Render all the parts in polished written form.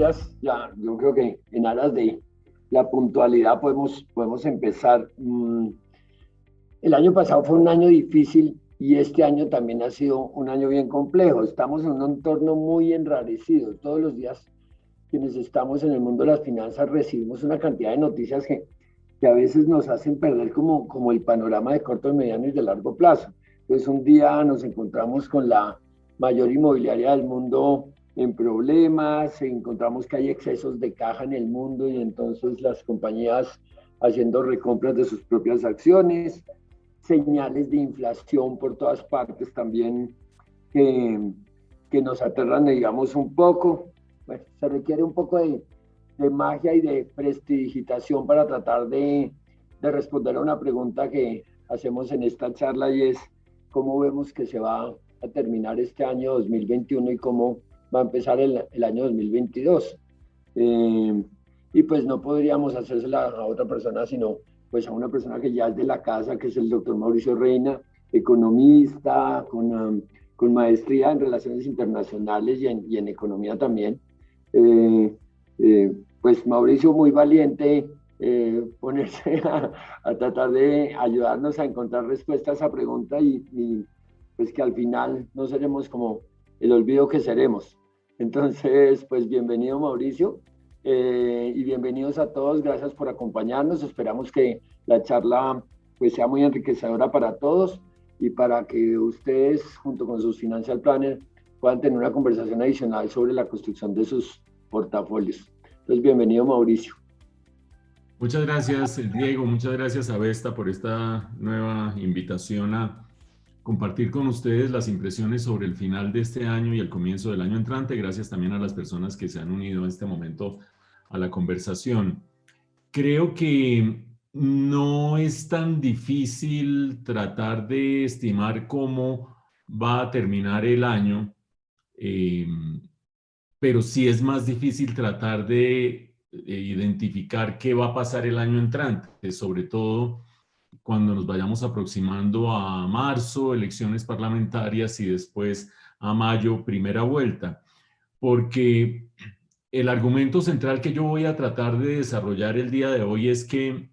días, ya yo creo que en aras de la puntualidad podemos empezar. El año pasado fue un año difícil y este año también ha sido un año bien complejo. Estamos en un entorno muy enrarecido. Todos los días quienes estamos en el mundo de las finanzas recibimos una cantidad de noticias que a veces nos hacen perder como el panorama de corto, mediano y de largo plazo. Entonces un día nos encontramos con la mayor inmobiliaria del mundo en problemas, encontramos que hay excesos de caja en el mundo y entonces las compañías haciendo recompras de sus propias acciones, señales de inflación por todas partes también que, que nos aterran, digamos, un poco. Bueno, se requiere un poco de magia y de prestidigitación para tratar de responder a una pregunta que hacemos en esta charla y es cómo vemos que se va a terminar este año 2021 y cómo va a empezar el año 2022. Y pues no podríamos hacérsela a otra persona, sino pues a una persona que ya es de la casa, que es el doctor Mauricio Reina, economista, con maestría en relaciones internacionales y en economía también. Eh, pues Mauricio, muy valiente, ponerse a tratar de ayudarnos a encontrar respuestas a esa pregunta y pues que al final no seremos como el olvido que seremos. Entonces, pues bienvenido Mauricio y bienvenidos a todos, gracias por acompañarnos, esperamos que la charla pues sea muy enriquecedora para todos y para que ustedes junto con sus financial planners puedan tener una conversación adicional sobre la construcción de sus portafolios. Entonces, bienvenido Mauricio. Muchas gracias, Diego. Muchas gracias a Vesta por esta nueva invitación a compartir con ustedes las impresiones sobre el final de este año y el comienzo del año entrante. Gracias también a las personas que se han unido en este momento a la conversación. Creo que no es tan difícil tratar de estimar cómo va a terminar el año, eh, pero sí es más difícil tratar de identificar qué va a pasar el año entrante, sobre todo cuando nos vayamos aproximando a marzo, elecciones parlamentarias y después a mayo, primera vuelta, porque el argumento central que yo voy a tratar de desarrollar el día de hoy es que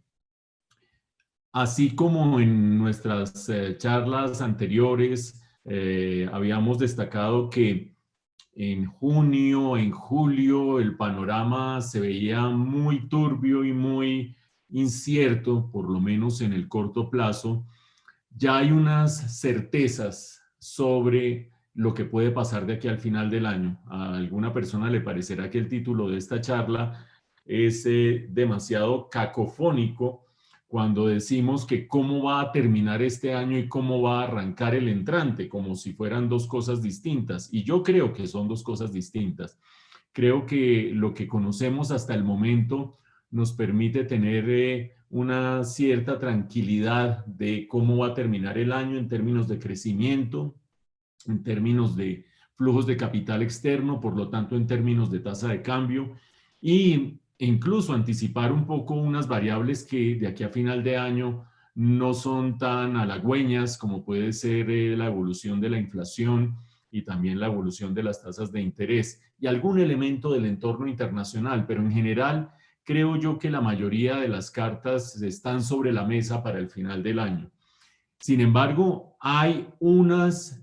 así como en nuestras charlas anteriores habíamos destacado que en junio, en julio, el panorama se veía muy turbio y muy incierto, por lo menos en el corto plazo. Ya hay unas certezas sobre lo que puede pasar de aquí al final del año. A alguna persona le parecerá que el título de esta charla es demasiado cacofónico cuando decimos que cómo va a terminar este año y cómo va a arrancar el entrante, como si fueran dos cosas distintas. Y yo creo que son dos cosas distintas. Creo que lo que conocemos hasta el momento nos permite tener una cierta tranquilidad de cómo va a terminar el año en términos de crecimiento, en términos de flujos de capital externo, por lo tanto en términos de tasa de cambio e incluso anticipar un poco unas variables que de aquí a final de año no son tan halagüeñas como puede ser la evolución de la inflación y también la evolución de las tasas de interés y algún elemento del entorno internacional, pero en general creo yo que la mayoría de las cartas están sobre la mesa para el final del año. Sin embargo, hay unos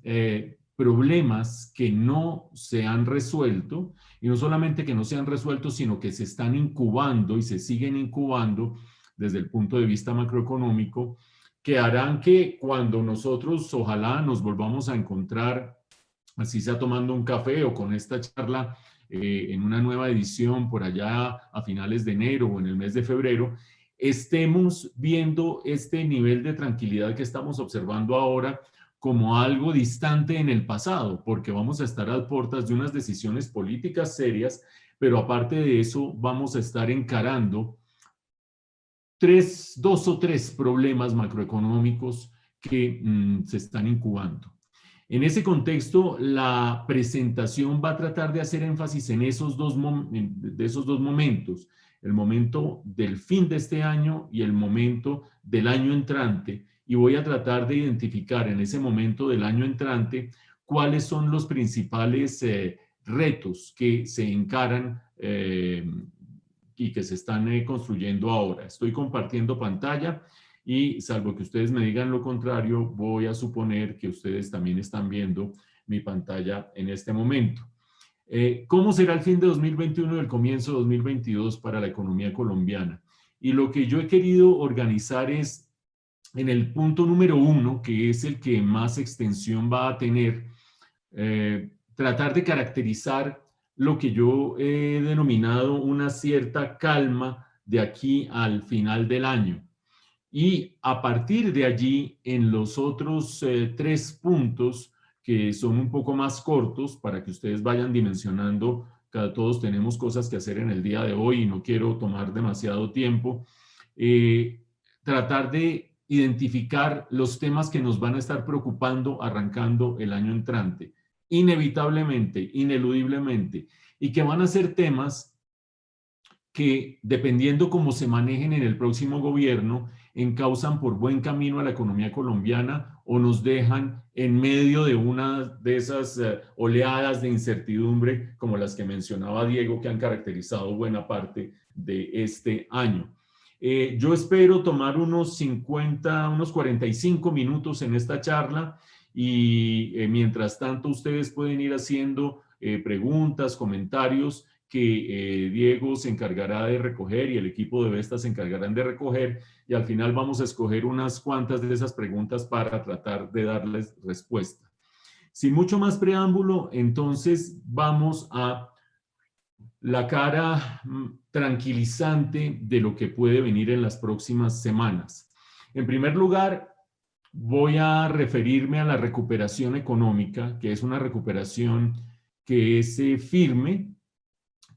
problemas que no se han resuelto, y no solamente que no se han resuelto, sino que se están incubando y se siguen incubando desde el punto de vista macroeconómico, que harán que cuando nosotros ojalá nos volvamos a encontrar, así sea tomando un café o con esta charla en una nueva edición por allá a finales de enero o en el mes de febrero, estemos viendo este nivel de tranquilidad que estamos observando ahora como algo distante en el pasado, porque vamos a estar a puertas de unas decisiones políticas serias, pero aparte de eso vamos a estar encarando dos o tres problemas macroeconómicos que se están incubando. En ese contexto, la presentación va a tratar de hacer énfasis en esos dos momentos, el momento del fin de este año y el momento del año entrante, y voy a tratar de identificar en ese momento del año entrante cuáles son los principales retos que se encaran y que se están construyendo ahora. Estoy compartiendo pantalla y salvo que ustedes me digan lo contrario, voy a suponer que ustedes también están viendo mi pantalla en este momento. ¿Cómo será el fin de 2021 y el comienzo de 2022 para la economía colombiana? Y lo que yo he querido organizar es en el punto número 1, que es el que más extensión va a tener, tratar de caracterizar lo que yo he denominado una cierta calma de aquí al final del año. Y a partir de allí, en los otros 3 puntos, que son un poco más cortos, para que ustedes vayan dimensionando, todos tenemos cosas que hacer en el día de hoy y no quiero tomar demasiado tiempo, tratar de identificar los temas que nos van a estar preocupando arrancando el año entrante, inevitablemente, ineludiblemente, y que van a ser temas que, dependiendo cómo se manejen en el próximo gobierno, encauzan por buen camino a la economía colombiana o nos dejan en medio de una de esas oleadas de incertidumbre como las que mencionaba Diego, que han caracterizado buena parte de este año. Yo espero tomar unos 45 minutos en esta charla y mientras tanto ustedes pueden ir haciendo preguntas, comentarios que Diego se encargará de recoger y el equipo de Vesta se encargarán de recoger, y al final vamos a escoger unas cuantas de esas preguntas para tratar de darles respuesta. Sin mucho más preámbulo, entonces vamos a la cara tranquilizante de lo que puede venir en las próximas semanas. En primer lugar, voy a referirme a la recuperación económica, que es una recuperación que es firme,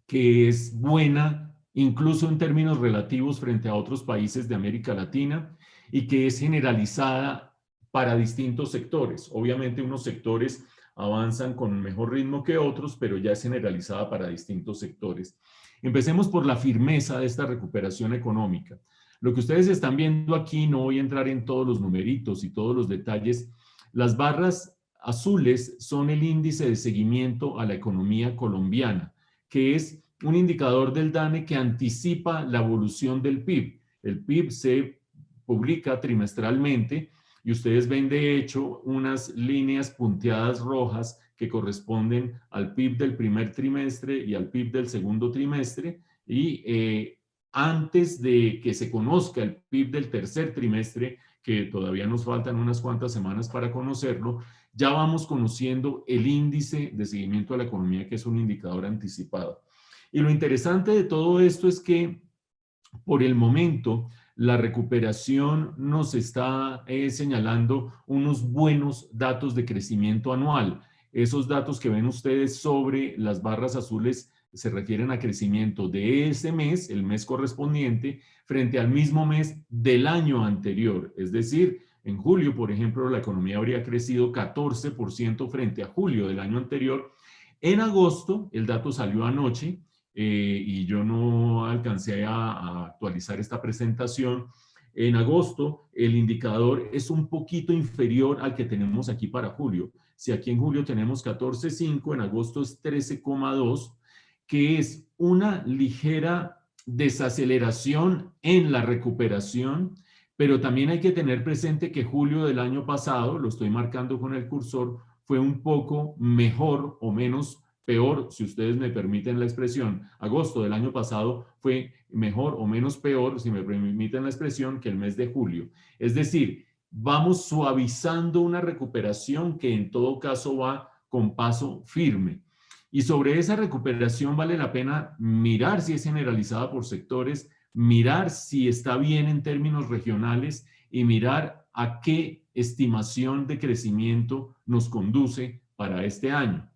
que es buena, incluso en términos relativos frente a otros países de América Latina, y que es generalizada para distintos sectores. Obviamente unos sectores avanzan con mejor ritmo que otros, pero ya es generalizada para distintos sectores. Empecemos por la firmeza de esta recuperación económica. Lo que ustedes están viendo aquí, no voy a entrar en todos los numeritos y todos los detalles. Las barras azules son el índice de seguimiento a la economía colombiana, que es un indicador del DANE que anticipa la evolución del PIB. El PIB se publica trimestralmente y ustedes ven de hecho unas líneas punteadas rojas que corresponden al PIB del primer trimestre y al PIB del segundo trimestre, y antes de que se conozca el PIB del tercer trimestre, que todavía nos faltan unas cuantas semanas para conocerlo, ya vamos conociendo el índice de seguimiento a la economía, que es un indicador anticipado. Y lo interesante de todo esto es que por el momento la recuperación nos está señalando unos buenos datos de crecimiento anual. Esos datos que ven ustedes sobre las barras azules se refieren a crecimiento de ese mes, el mes correspondiente, frente al mismo mes del año anterior. Es decir, en julio, por ejemplo, la economía habría crecido 14% frente a julio del año anterior. En agosto, el dato salió anoche, y yo no alcancé a actualizar esta presentación. En agosto, el indicador es un poquito inferior al que tenemos aquí para julio. Si aquí en julio tenemos 14,5, en agosto es 13,2, que es una ligera desaceleración en la recuperación, pero también hay que tener presente que julio del año pasado, lo estoy marcando con el cursor, fue un poco mejor o menos peor, si ustedes me permiten la expresión. Agosto del año pasado fue mejor o menos peor, si me permiten la expresión, que el mes de julio. Es decir, vamos suavizando una recuperación que en todo caso va con paso firme. Y sobre esa recuperación vale la pena mirar si es generalizada por sectores, mirar si está bien en términos regionales y mirar a qué estimación de crecimiento nos conduce para este año.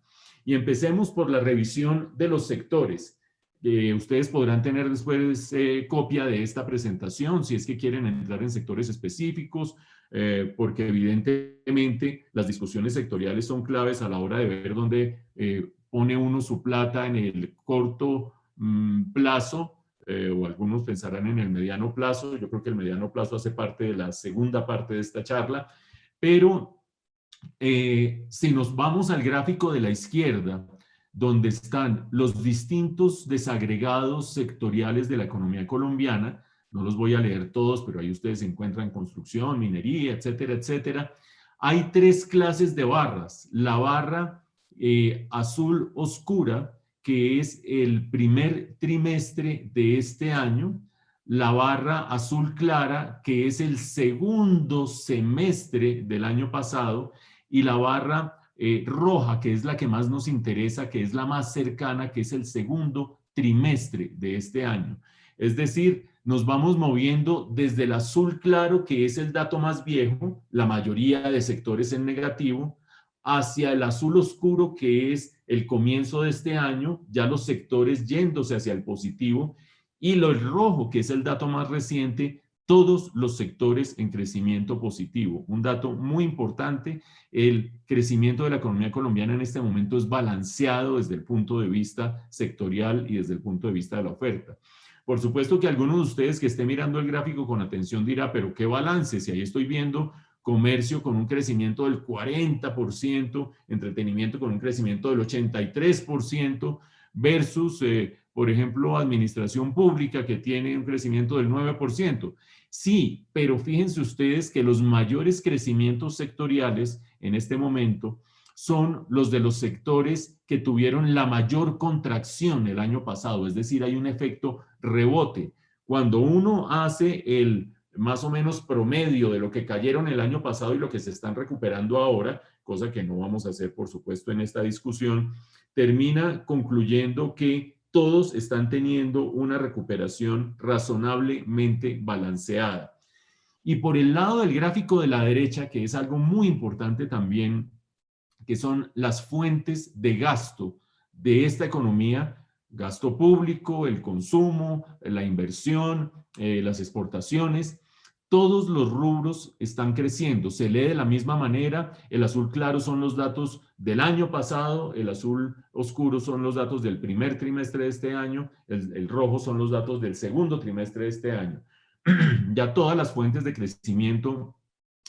Y empecemos por la revisión de los sectores. Ustedes podrán tener después copia de esta presentación si es que quieren entrar en sectores específicos, porque evidentemente las discusiones sectoriales son claves a la hora de ver dónde pone uno su plata en el corto plazo, o algunos pensarán en el mediano plazo. Yo creo que el mediano plazo hace parte de la segunda parte de esta charla, pero si nos vamos al gráfico de la izquierda, donde están los distintos desagregados sectoriales de la economía colombiana. No los voy a leer todos, pero ahí ustedes encuentran construcción, minería, etcétera, etcétera. Hay tres clases de barras. La barra azul oscura, que es el primer trimestre de este año, la barra azul clara, que es el segundo semestre del año pasado, y la barra roja, que es la que más nos interesa, que es la más cercana, que es el segundo trimestre de este año. Es decir, nos vamos moviendo desde el azul claro, que es el dato más viejo, la mayoría de sectores en negativo, hacia el azul oscuro, que es el comienzo de este año, ya los sectores yéndose hacia el positivo, y el rojo, que es el dato más reciente, todos los sectores en crecimiento positivo. Un dato muy importante, el crecimiento de la economía colombiana en este momento es balanceado desde el punto de vista sectorial y desde el punto de vista de la oferta. Por supuesto que algunos de ustedes que estén mirando el gráfico con atención dirá, pero ¿qué balance? Si ahí estoy viendo comercio con un crecimiento del 40%, entretenimiento con un crecimiento del 83%, versus, por ejemplo, administración pública que tiene un crecimiento del 9%. Sí, pero fíjense ustedes que los mayores crecimientos sectoriales en este momento son los de los sectores que tuvieron la mayor contracción el año pasado, es decir, hay un efecto rebote. Cuando uno hace el más o menos promedio de lo que cayeron el año pasado y lo que se están recuperando ahora, cosa que no vamos a hacer, por supuesto, en esta discusión, termina concluyendo que todos están teniendo una recuperación razonablemente balanceada. Y por el lado del gráfico de la derecha, que es algo muy importante también, que son las fuentes de gasto de esta economía, gasto público, el consumo, la inversión, las exportaciones, todos los rubros están creciendo. Se lee de la misma manera. El azul claro son los datos del año pasado, el azul oscuro son los datos del primer trimestre de este año, el rojo son los datos del segundo trimestre de este año. Ya todas las fuentes de crecimiento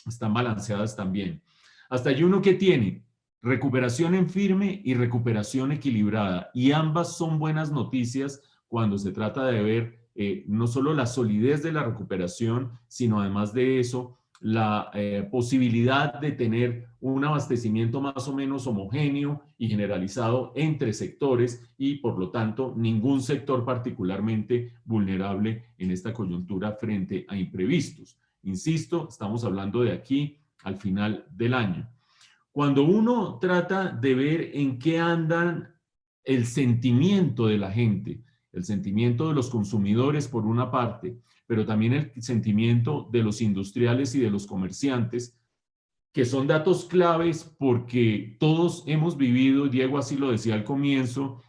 están balanceadas también. Hasta hay uno que tiene recuperación en firme y recuperación equilibrada, y ambas son buenas noticias cuando se trata de ver no solo la solidez de la recuperación, sino además de eso, la posibilidad de tener un abastecimiento más o menos homogéneo y generalizado entre sectores y, por lo tanto, ningún sector particularmente vulnerable en esta coyuntura frente a imprevistos. Insisto, estamos hablando de aquí al final del año. Cuando uno trata de ver en qué andan el sentimiento de la gente, el sentimiento de los consumidores por una parte, pero también el sentimiento de los industriales y de los comerciantes, que son datos claves porque todos hemos vivido, Diego así lo decía al comienzo,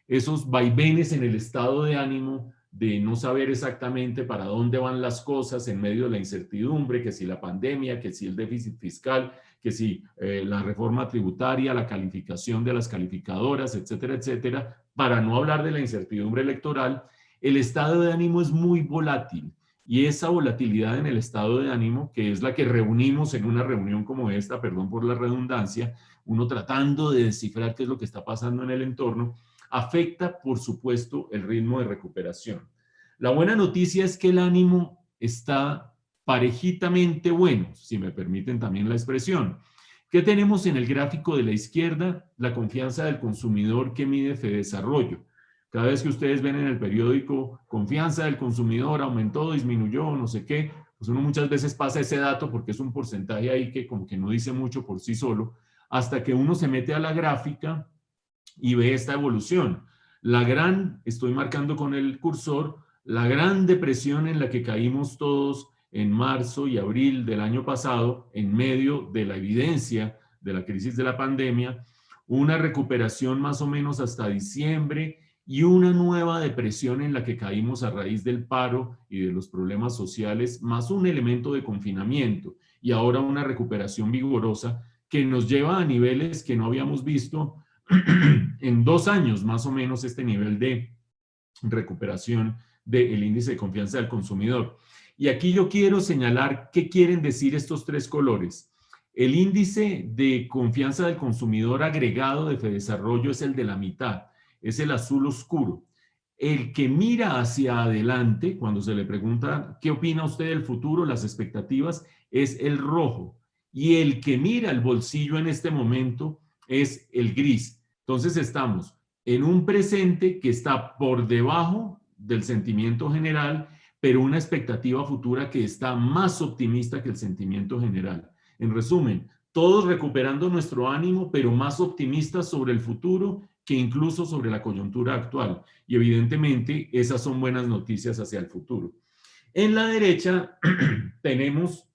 esos vaivenes en el estado de ánimo de no saber exactamente para dónde van las cosas en medio de la incertidumbre, que si la pandemia, que si el déficit fiscal, que si la reforma tributaria, la calificación de las calificadoras, etcétera, etcétera, para no hablar de la incertidumbre electoral. El estado de ánimo es muy volátil, y esa volatilidad en el estado de ánimo, que es la que reunimos en una reunión como esta, perdón por la redundancia, uno tratando de descifrar qué es lo que está pasando en el entorno, afecta, por supuesto, el ritmo de recuperación. La buena noticia es que el ánimo está parejitamente bueno, si me permiten también la expresión. ¿Qué tenemos en el gráfico de la izquierda? La confianza del consumidor que mide Fedesarrollo. Cada vez que ustedes ven en el periódico confianza del consumidor aumentó, disminuyó, no sé qué, pues uno muchas veces pasa ese dato porque es un porcentaje ahí que como que no dice mucho por sí solo, hasta que uno se mete a la gráfica y ve esta evolución. Estoy marcando con el cursor, la gran depresión en la que caímos todos en marzo y abril del año pasado, en medio de la evidencia de la crisis de la pandemia, una recuperación más o menos hasta diciembre y una nueva depresión en la que caímos a raíz del paro y de los problemas sociales, más un elemento de confinamiento, y ahora una recuperación vigorosa que nos lleva a niveles que no habíamos visto en 2 años, más o menos, este nivel de recuperación del índice de confianza del consumidor. Y aquí yo quiero señalar qué quieren decir estos 3 colores. El índice de confianza del consumidor agregado de Fedesarrollo es el de la mitad, es el azul oscuro. El que mira hacia adelante, cuando se le pregunta qué opina usted del futuro, las expectativas, es el rojo. Y el que mira el bolsillo en este momento es el gris. Entonces estamos en un presente que está por debajo del sentimiento general, pero una expectativa futura que está más optimista que el sentimiento general. En resumen, todos recuperando nuestro ánimo, pero más optimistas sobre el futuro que incluso sobre la coyuntura actual. Y evidentemente esas son buenas noticias hacia el futuro. En la derecha tenemos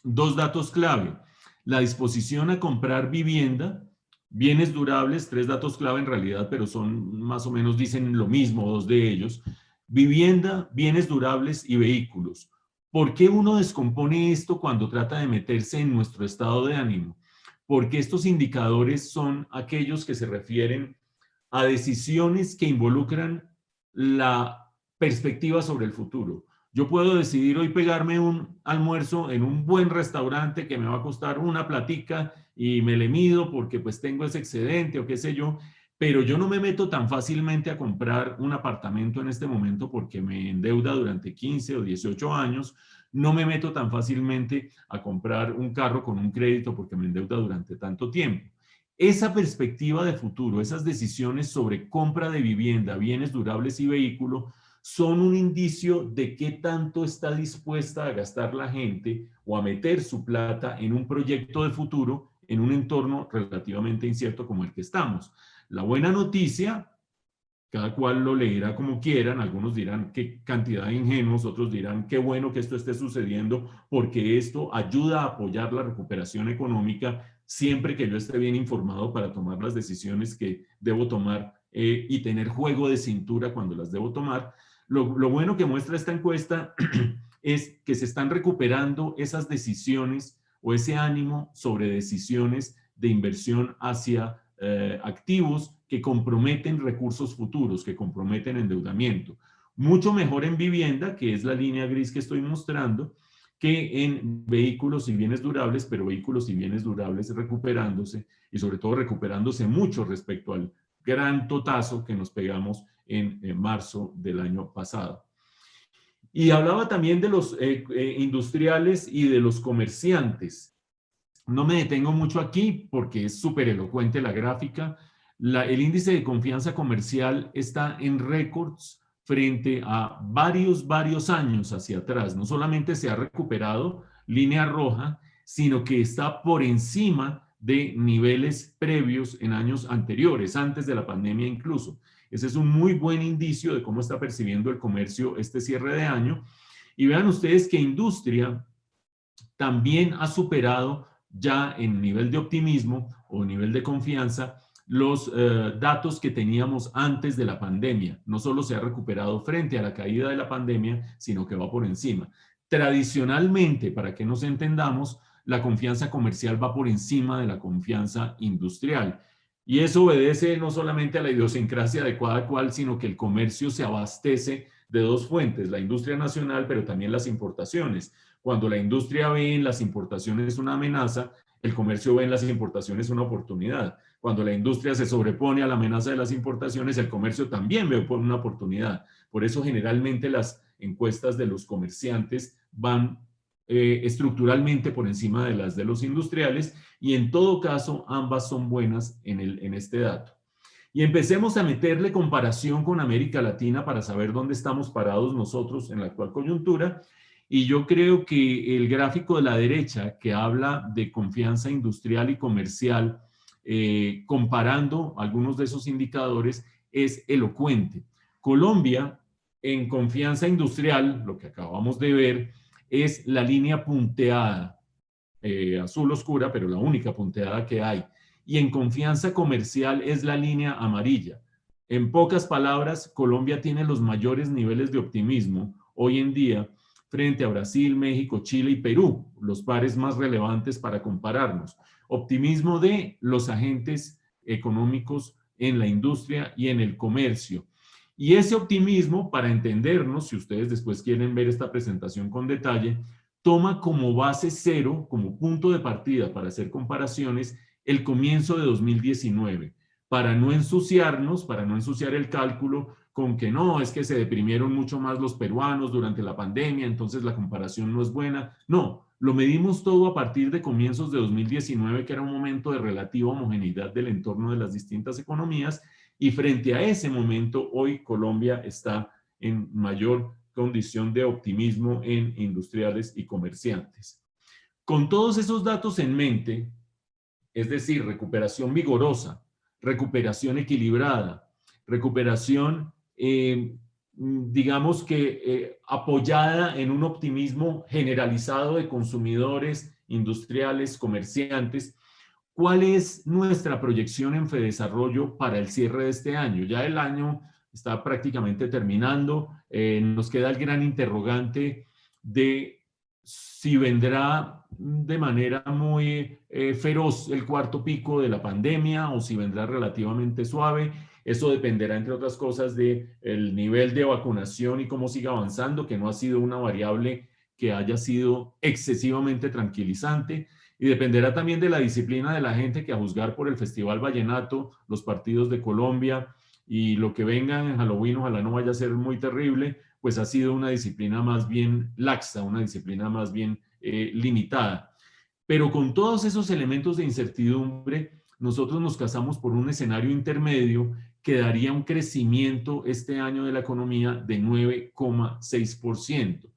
dos datos clave. La disposición a comprar vivienda, bienes durables, tres datos clave en realidad, pero son más o menos, dicen lo mismo, dos de ellos. Vivienda, bienes durables y vehículos. ¿Por qué uno descompone esto cuando trata de meterse en nuestro estado de ánimo? Porque estos indicadores son aquellos que se refieren a decisiones que involucran la perspectiva sobre el futuro. Yo puedo decidir hoy pegarme un almuerzo en un buen restaurante que me va a costar una platica y me le mido porque pues tengo ese excedente o qué sé yo, pero yo no me meto tan fácilmente a comprar un apartamento en este momento porque me endeuda durante 15 o 18 años. No me meto tan fácilmente a comprar un carro con un crédito porque me endeuda durante tanto tiempo. Esa perspectiva de futuro, esas decisiones sobre compra de vivienda, bienes durables y vehículo, son un indicio de qué tanto está dispuesta a gastar la gente o a meter su plata en un proyecto de futuro en un entorno relativamente incierto como el que estamos. La buena noticia, cada cual lo leerá como quieran, algunos dirán qué cantidad de ingenuos, otros dirán qué bueno que esto esté sucediendo porque esto ayuda a apoyar la recuperación económica siempre que yo esté bien informado para tomar las decisiones que debo tomar y tener juego de cintura cuando las debo tomar. Lo bueno que muestra esta encuesta es que se están recuperando esas decisiones o ese ánimo sobre decisiones de inversión hacia activos que comprometen recursos futuros, que comprometen endeudamiento. Mucho mejor en vivienda, que es la línea gris que estoy mostrando, que en vehículos y bienes durables, pero vehículos y bienes durables recuperándose y sobre todo recuperándose mucho respecto al gran totazo que nos pegamos en marzo del año pasado. Y hablaba también de los industriales y de los comerciantes. No me detengo mucho aquí porque es súper elocuente la gráfica. El índice de confianza comercial está en récords frente a varios años hacia atrás. No solamente se ha recuperado línea roja, sino que está por encima de niveles previos en años anteriores, antes de la pandemia incluso. Ese es un muy buen indicio de cómo está percibiendo el comercio este cierre de año. Y vean ustedes que industria también ha superado ya en nivel de optimismo o nivel de confianza los datos que teníamos antes de la pandemia. No solo se ha recuperado frente a la caída de la pandemia, sino que va por encima. Tradicionalmente, para que nos entendamos, la confianza comercial va por encima de la confianza industrial. Y eso obedece no solamente a la idiosincrasia de cada cual, sino que el comercio se abastece de dos fuentes, la industria nacional, pero también las importaciones. Cuando la industria ve en las importaciones una amenaza, el comercio ve en las importaciones una oportunidad. Cuando la industria se sobrepone a la amenaza de las importaciones, el comercio también ve una oportunidad. Por eso generalmente las encuestas de los comerciantes van estructuralmente por encima de las de los industriales y en todo caso ambas son buenas en este dato. Y empecemos a meterle comparación con América Latina para saber dónde estamos parados nosotros en la actual coyuntura. Y yo creo que el gráfico de la derecha, que habla de confianza industrial y comercial, comparando algunos de esos indicadores, es elocuente. Colombia, en confianza industrial, lo que acabamos de ver, es la línea punteada, azul oscura, pero la única punteada que hay. Y en confianza comercial es la línea amarilla. En pocas palabras, Colombia tiene los mayores niveles de optimismo hoy en día frente a Brasil, México, Chile y Perú, los pares más relevantes para compararnos. Optimismo de los agentes económicos en la industria y en el comercio. Y ese optimismo, para entendernos, si ustedes después quieren ver esta presentación con detalle, toma como base cero, como punto de partida para hacer comparaciones, el comienzo de 2019, para no ensuciarnos, para no ensuciar el cálculo con que no, es que se deprimieron mucho más los peruanos durante la pandemia, entonces la comparación no es buena. No, lo medimos todo a partir de comienzos de 2019, que era un momento de relativa homogeneidad del entorno de las distintas economías, y frente a ese momento, hoy Colombia está en mayor condición de optimismo en industriales y comerciantes. Con todos esos datos en mente, es decir, recuperación vigorosa, recuperación equilibrada, recuperación, digamos que apoyada en un optimismo generalizado de consumidores, industriales, comerciantes. ¿Cuál es nuestra proyección en Fedesarrollo para el cierre de este año? Ya el año está prácticamente terminando. Nos queda el gran interrogante de si vendrá de manera muy feroz el cuarto pico de la pandemia o si vendrá relativamente suave. Eso dependerá, entre otras cosas, del nivel de vacunación y cómo siga avanzando, que no ha sido una variable que haya sido excesivamente tranquilizante. Y dependerá también de la disciplina de la gente, que a juzgar por el Festival Vallenato, los partidos de Colombia y lo que venga en Halloween, ojalá no vaya a ser muy terrible, pues ha sido una disciplina más bien laxa, una disciplina más bien limitada. Pero con todos esos elementos de incertidumbre, nosotros nos casamos por un escenario intermedio que daría un crecimiento este año de la economía de 9,6%.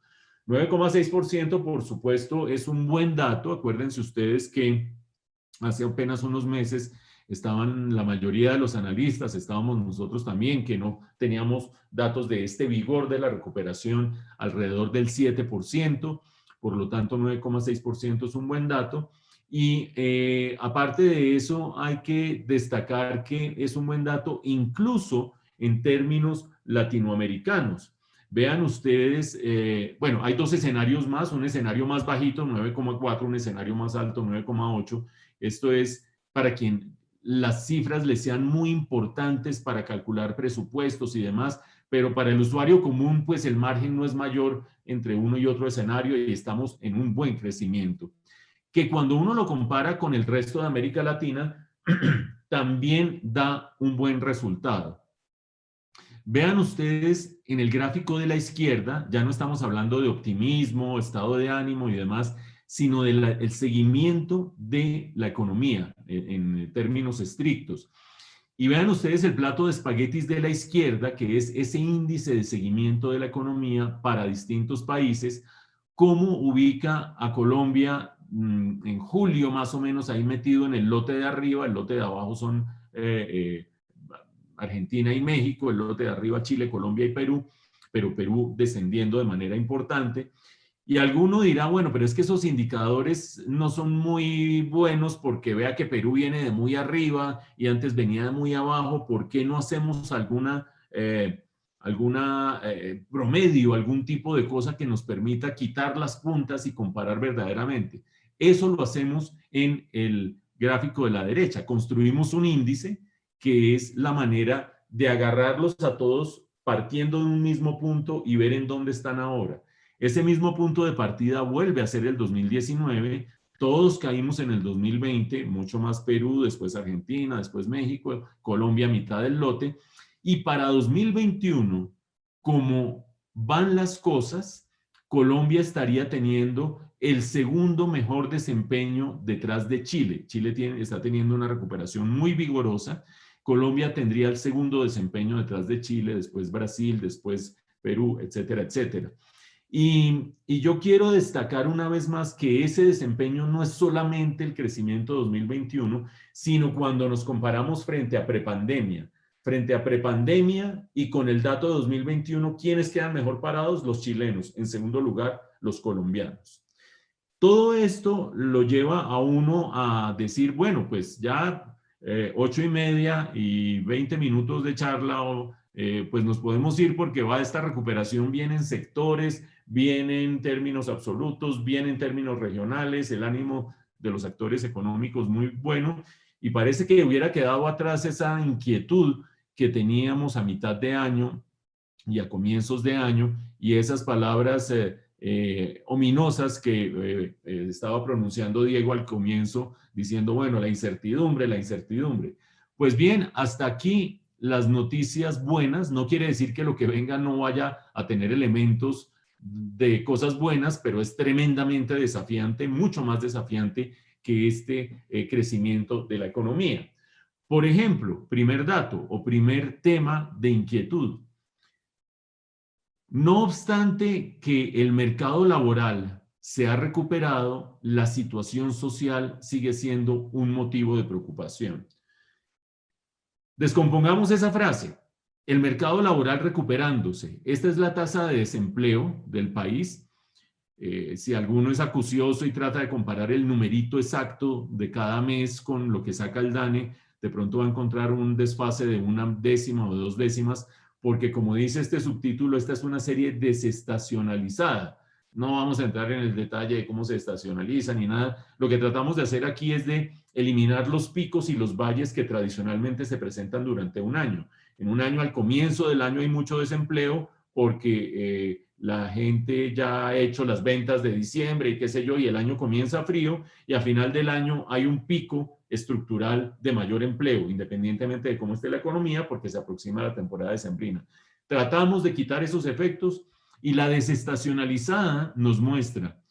9,6%, por supuesto, es un buen dato. Acuérdense ustedes que hace apenas unos meses estaban la mayoría de los analistas, estábamos nosotros también, que no teníamos datos de este vigor de la recuperación alrededor del 7%, por lo tanto 9,6% es un buen dato. Y aparte de eso, hay que destacar que es un buen dato incluso en términos latinoamericanos. Vean ustedes, bueno, hay dos escenarios más, un escenario más bajito, 9,4, un escenario más alto, 9,8. Esto es para quien las cifras le sean muy importantes para calcular presupuestos y demás, pero para el usuario común, pues el margen no es mayor entre uno y otro escenario y estamos en un buen crecimiento. Que cuando uno lo compara con el resto de América Latina, también da un buen resultado. Vean ustedes en el gráfico de la izquierda, ya no estamos hablando de optimismo, estado de ánimo y demás, sino del seguimiento de la economía en términos estrictos. Y vean ustedes el plato de espaguetis de la izquierda, que es ese índice de seguimiento de la economía para distintos países, cómo ubica a Colombia en julio más o menos ahí metido en el lote de arriba, el lote de abajo son Argentina y México, el lote de arriba Chile, Colombia y Perú, pero Perú descendiendo de manera importante. Y alguno dirá, bueno, pero es que esos indicadores no son muy buenos porque vea que Perú viene de muy arriba y antes venía de muy abajo. ¿Por qué no hacemos alguna promedio, algún tipo de cosa que nos permita quitar las puntas y comparar verdaderamente? Eso lo hacemos en el gráfico de la derecha. Construimos un índice que es la manera de agarrarlos a todos partiendo de un mismo punto y ver en dónde están ahora. Ese mismo punto de partida vuelve a ser el 2019, todos caímos en el 2020, mucho más Perú, después Argentina, después México, Colombia mitad del lote, y para 2021, como van las cosas, Colombia estaría teniendo el segundo mejor desempeño detrás de Chile. Chile está teniendo una recuperación muy vigorosa. Colombia tendría el segundo desempeño detrás de Chile, después Brasil, después Perú, etcétera, etcétera. Y yo quiero destacar una vez más que ese desempeño no es solamente el crecimiento 2021, sino cuando nos comparamos frente a prepandemia. Frente a prepandemia y con el dato de 2021, ¿quiénes quedan mejor parados? Los chilenos. En segundo lugar, los colombianos. Todo esto lo lleva a uno a decir, bueno, pues ya 8:30 y 20 minutos de charla, pues nos podemos ir porque va esta recuperación bien en sectores, bien en términos absolutos, bien en términos regionales, el ánimo de los actores económicos muy bueno, y parece que hubiera quedado atrás esa inquietud que teníamos a mitad de año y a comienzos de año, y esas palabras ominosas que estaba pronunciando Diego al comienzo, diciendo, bueno, la incertidumbre, la incertidumbre. Pues bien, hasta aquí las noticias buenas. No quiere decir que lo que venga no vaya a tener elementos de cosas buenas, pero es tremendamente desafiante, mucho más desafiante que este crecimiento de la economía. Por ejemplo, primer dato o primer tema de inquietud. No obstante que el mercado laboral se ha recuperado, la situación social sigue siendo un motivo de preocupación. Descompongamos esa frase. El mercado laboral recuperándose. Esta es la tasa de desempleo del país. Si alguno es acucioso y trata de comparar el numerito exacto de cada mes con lo que saca el DANE, de pronto va a encontrar un desfase de una décima o 2 décimas, porque como dice este subtítulo, esta es una serie desestacionalizada. No vamos a entrar en el detalle de cómo se estacionaliza ni nada. Lo que tratamos de hacer aquí es de eliminar los picos y los valles que tradicionalmente se presentan durante un año. En un año, al comienzo del año, hay mucho desempleo porque la gente ya ha hecho las ventas de diciembre y qué sé yo, y el año comienza frío y a final del año hay un pico estructural de mayor empleo, independientemente de cómo esté la economía, porque se aproxima la temporada decembrina. Tratamos de quitar esos efectos y la desestacionalizada nos muestra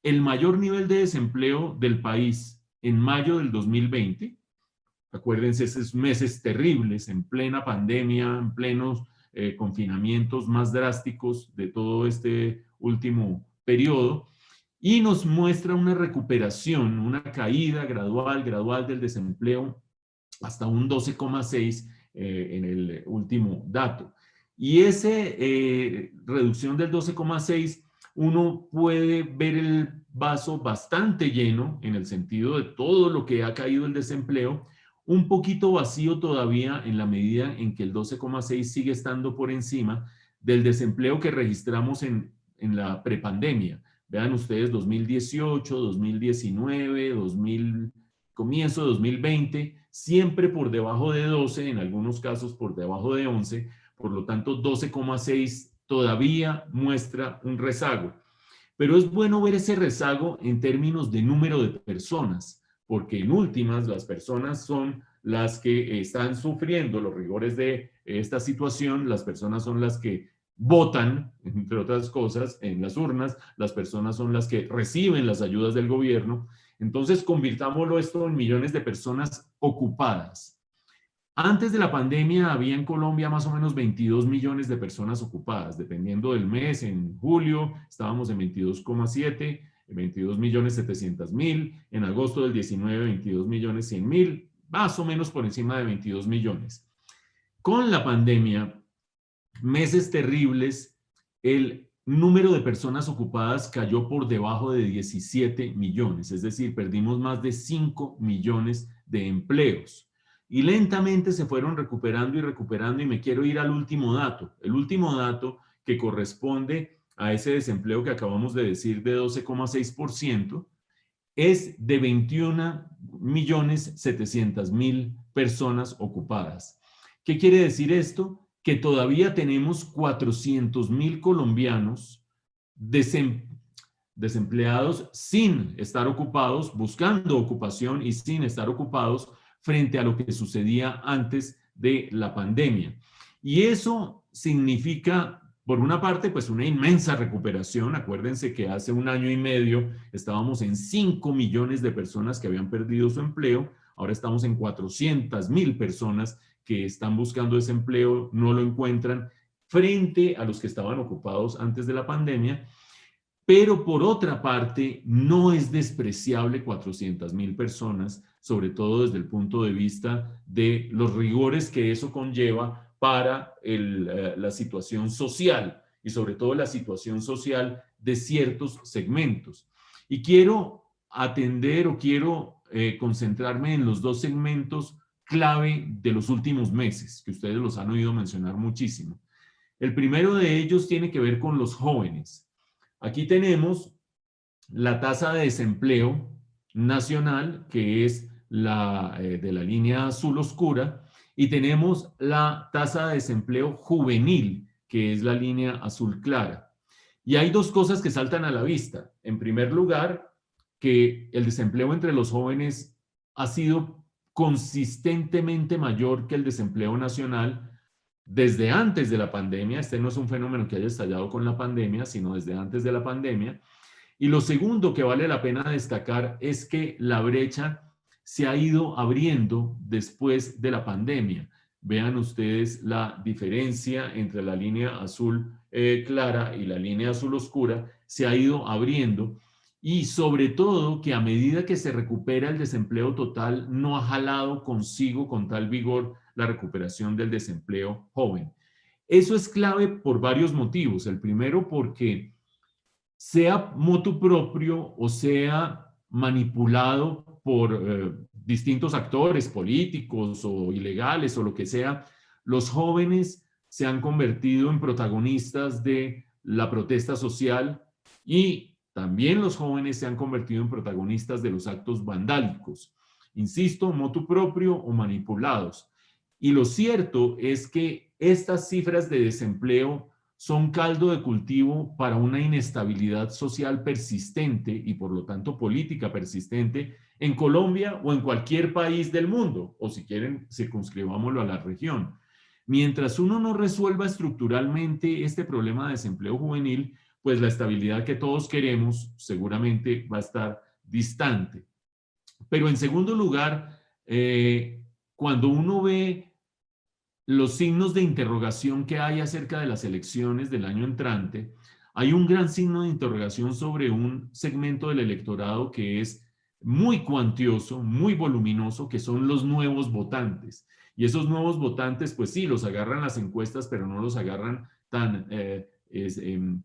el mayor nivel de desempleo del país en mayo del 2020. Acuérdense, esos meses terribles, en plena pandemia, en plenos confinamientos más drásticos de todo este último periodo, y nos muestra una recuperación, una caída gradual del desempleo hasta un 12,6 en el último dato. Y esa reducción del 12,6, uno puede ver el vaso bastante lleno en el sentido de todo lo que ha caído el desempleo, un poquito vacío todavía en la medida en que el 12,6 sigue estando por encima del desempleo que registramos en la prepandemia. Vean ustedes 2018, 2019, comienzo de 2020, siempre por debajo de 12, en algunos casos por debajo de 11, por lo tanto 12,6 todavía muestra un rezago. Pero es bueno ver ese rezago en términos de número de personas, porque en últimas las personas son las que están sufriendo los rigores de esta situación, las personas son las que votan, entre otras cosas, en las urnas, las personas son las que reciben las ayudas del gobierno. Entonces, convirtámoslo esto en millones de personas ocupadas. Antes de la pandemia había en Colombia más o menos 22 millones de personas ocupadas, dependiendo del mes. En julio estábamos en 22,7, 22 millones 700 mil, en agosto del 19, 22 millones 100 mil, más o menos por encima de 22 millones. Con la pandemia, meses terribles, el número de personas ocupadas cayó por debajo de 17 millones, es decir, perdimos más de 5 millones de empleos. Y lentamente se fueron recuperando y me quiero ir al último dato. El último dato que corresponde a ese desempleo que acabamos de decir de 12,6%, es de 21 millones 700 mil personas ocupadas. ¿Qué quiere decir esto? Que todavía tenemos 400.000 colombianos desempleados sin estar ocupados, buscando ocupación y sin estar ocupados frente a lo que sucedía antes de la pandemia. Y eso significa, por una parte, pues una inmensa recuperación. Acuérdense que hace un año y medio estábamos en 5 millones de personas que habían perdido su empleo. Ahora estamos en 400.000 personas que están buscando ese empleo, no lo encuentran, frente a los que estaban ocupados antes de la pandemia. Pero por otra parte, no es despreciable 400.000 personas, sobre todo desde el punto de vista de los rigores que eso conlleva para la situación social y sobre todo la situación social de ciertos segmentos. Y quiero atender o quiero concentrarme en los dos segmentos clave de los últimos meses, que ustedes los han oído mencionar muchísimo. El primero de ellos tiene que ver con los jóvenes. Aquí tenemos la tasa de desempleo nacional, que es de la línea azul oscura, y tenemos la tasa de desempleo juvenil, que es la línea azul clara. Y hay dos cosas que saltan a la vista. En primer lugar, que el desempleo entre los jóvenes ha sido consistentemente mayor que el desempleo nacional desde antes de la pandemia. Este no es un fenómeno que haya estallado con la pandemia, sino desde antes de la pandemia. Y lo segundo que vale la pena destacar es que la brecha se ha ido abriendo después de la pandemia. Vean ustedes la diferencia entre la línea azul clara y la línea azul oscura, se ha ido abriendo, y sobre todo que a medida que se recupera el desempleo total, no ha jalado consigo con tal vigor la recuperación del desempleo joven. Eso es clave por varios motivos. El primero, porque sea motu propio o sea manipulado por distintos actores políticos o ilegales o lo que sea, los jóvenes se han convertido en protagonistas de la protesta social, y también los jóvenes se han convertido en protagonistas de los actos vandálicos. Insisto, motu propio o manipulados. Y lo cierto es que estas cifras de desempleo son caldo de cultivo para una inestabilidad social persistente y por lo tanto política persistente en Colombia o en cualquier país del mundo, o si quieren circunscribámoslo a la región. Mientras uno no resuelva estructuralmente este problema de desempleo juvenil, pues la estabilidad que todos queremos seguramente va a estar distante. Pero en segundo lugar, cuando uno ve los signos de interrogación que hay acerca de las elecciones del año entrante, hay un gran signo de interrogación sobre un segmento del electorado que es muy cuantioso, muy voluminoso, que son los nuevos votantes. Y esos nuevos votantes, pues sí, los agarran las encuestas, pero no los agarran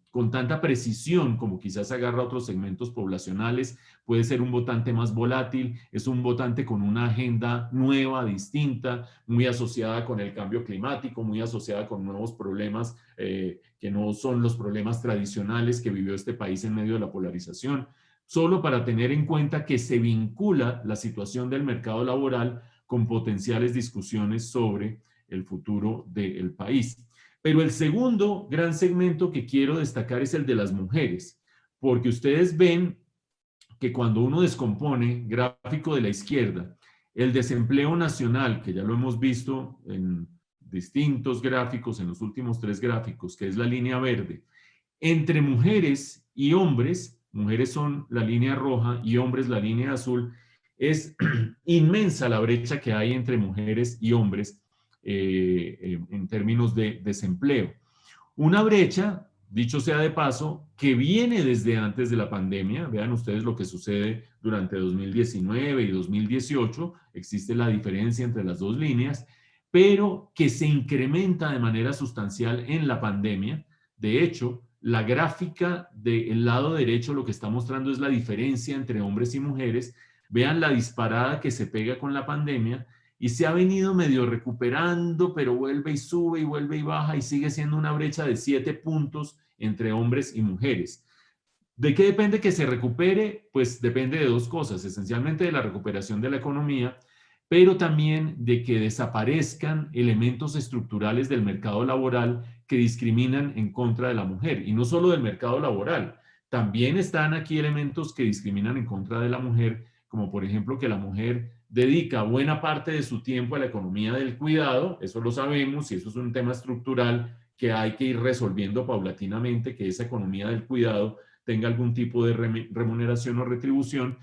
con tanta precisión como quizás agarra otros segmentos poblacionales. Puede ser un votante más volátil, es un votante con una agenda nueva, distinta, muy asociada con el cambio climático, muy asociada con nuevos problemas que no son los problemas tradicionales que vivió este país en medio de la polarización. Solo para tener en cuenta que se vincula la situación del mercado laboral con potenciales discusiones sobre el futuro del país. Pero el segundo gran segmento que quiero destacar es el de las mujeres, porque ustedes ven que cuando uno descompone, gráfico de la izquierda, el desempleo nacional, que ya lo hemos visto en distintos gráficos, en los últimos 3 gráficos, que es la línea verde, entre mujeres y hombres, mujeres son la línea roja y hombres la línea azul, es inmensa la brecha que hay entre mujeres y hombres en términos de desempleo. Una brecha, dicho sea de paso, que viene desde antes de la pandemia. Vean ustedes lo que sucede durante 2019 y 2018. Existe la diferencia entre las dos líneas, pero que se incrementa de manera sustancial en la pandemia. De hecho, la gráfica del lado derecho lo que está mostrando es la diferencia entre hombres y mujeres. Vean la disparada que se pega con la pandemia, y se ha venido medio recuperando, pero vuelve y sube y vuelve y baja, y sigue siendo una brecha de 7 puntos entre hombres y mujeres. ¿De qué depende que se recupere? Pues depende de dos cosas, esencialmente de la recuperación de la economía, pero también de que desaparezcan elementos estructurales del mercado laboral que discriminan en contra de la mujer. Y no solo del mercado laboral, también están aquí elementos que discriminan en contra de la mujer, como por ejemplo que la mujer dedica buena parte de su tiempo a la economía del cuidado. Eso lo sabemos y eso es un tema estructural que hay que ir resolviendo paulatinamente, que esa economía del cuidado tenga algún tipo de remuneración o retribución,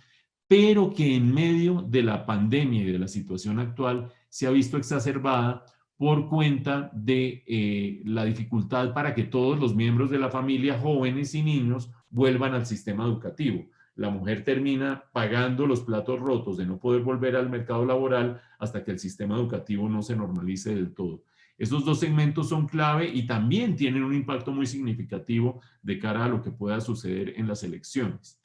pero que en medio de la pandemia y de la situación actual se ha visto exacerbada por cuenta de la dificultad para que todos los miembros de la familia, jóvenes y niños, vuelvan al sistema educativo. La mujer termina pagando los platos rotos de no poder volver al mercado laboral hasta que el sistema educativo no se normalice del todo. Esos dos segmentos son clave y también tienen un impacto muy significativo de cara a lo que pueda suceder en las elecciones.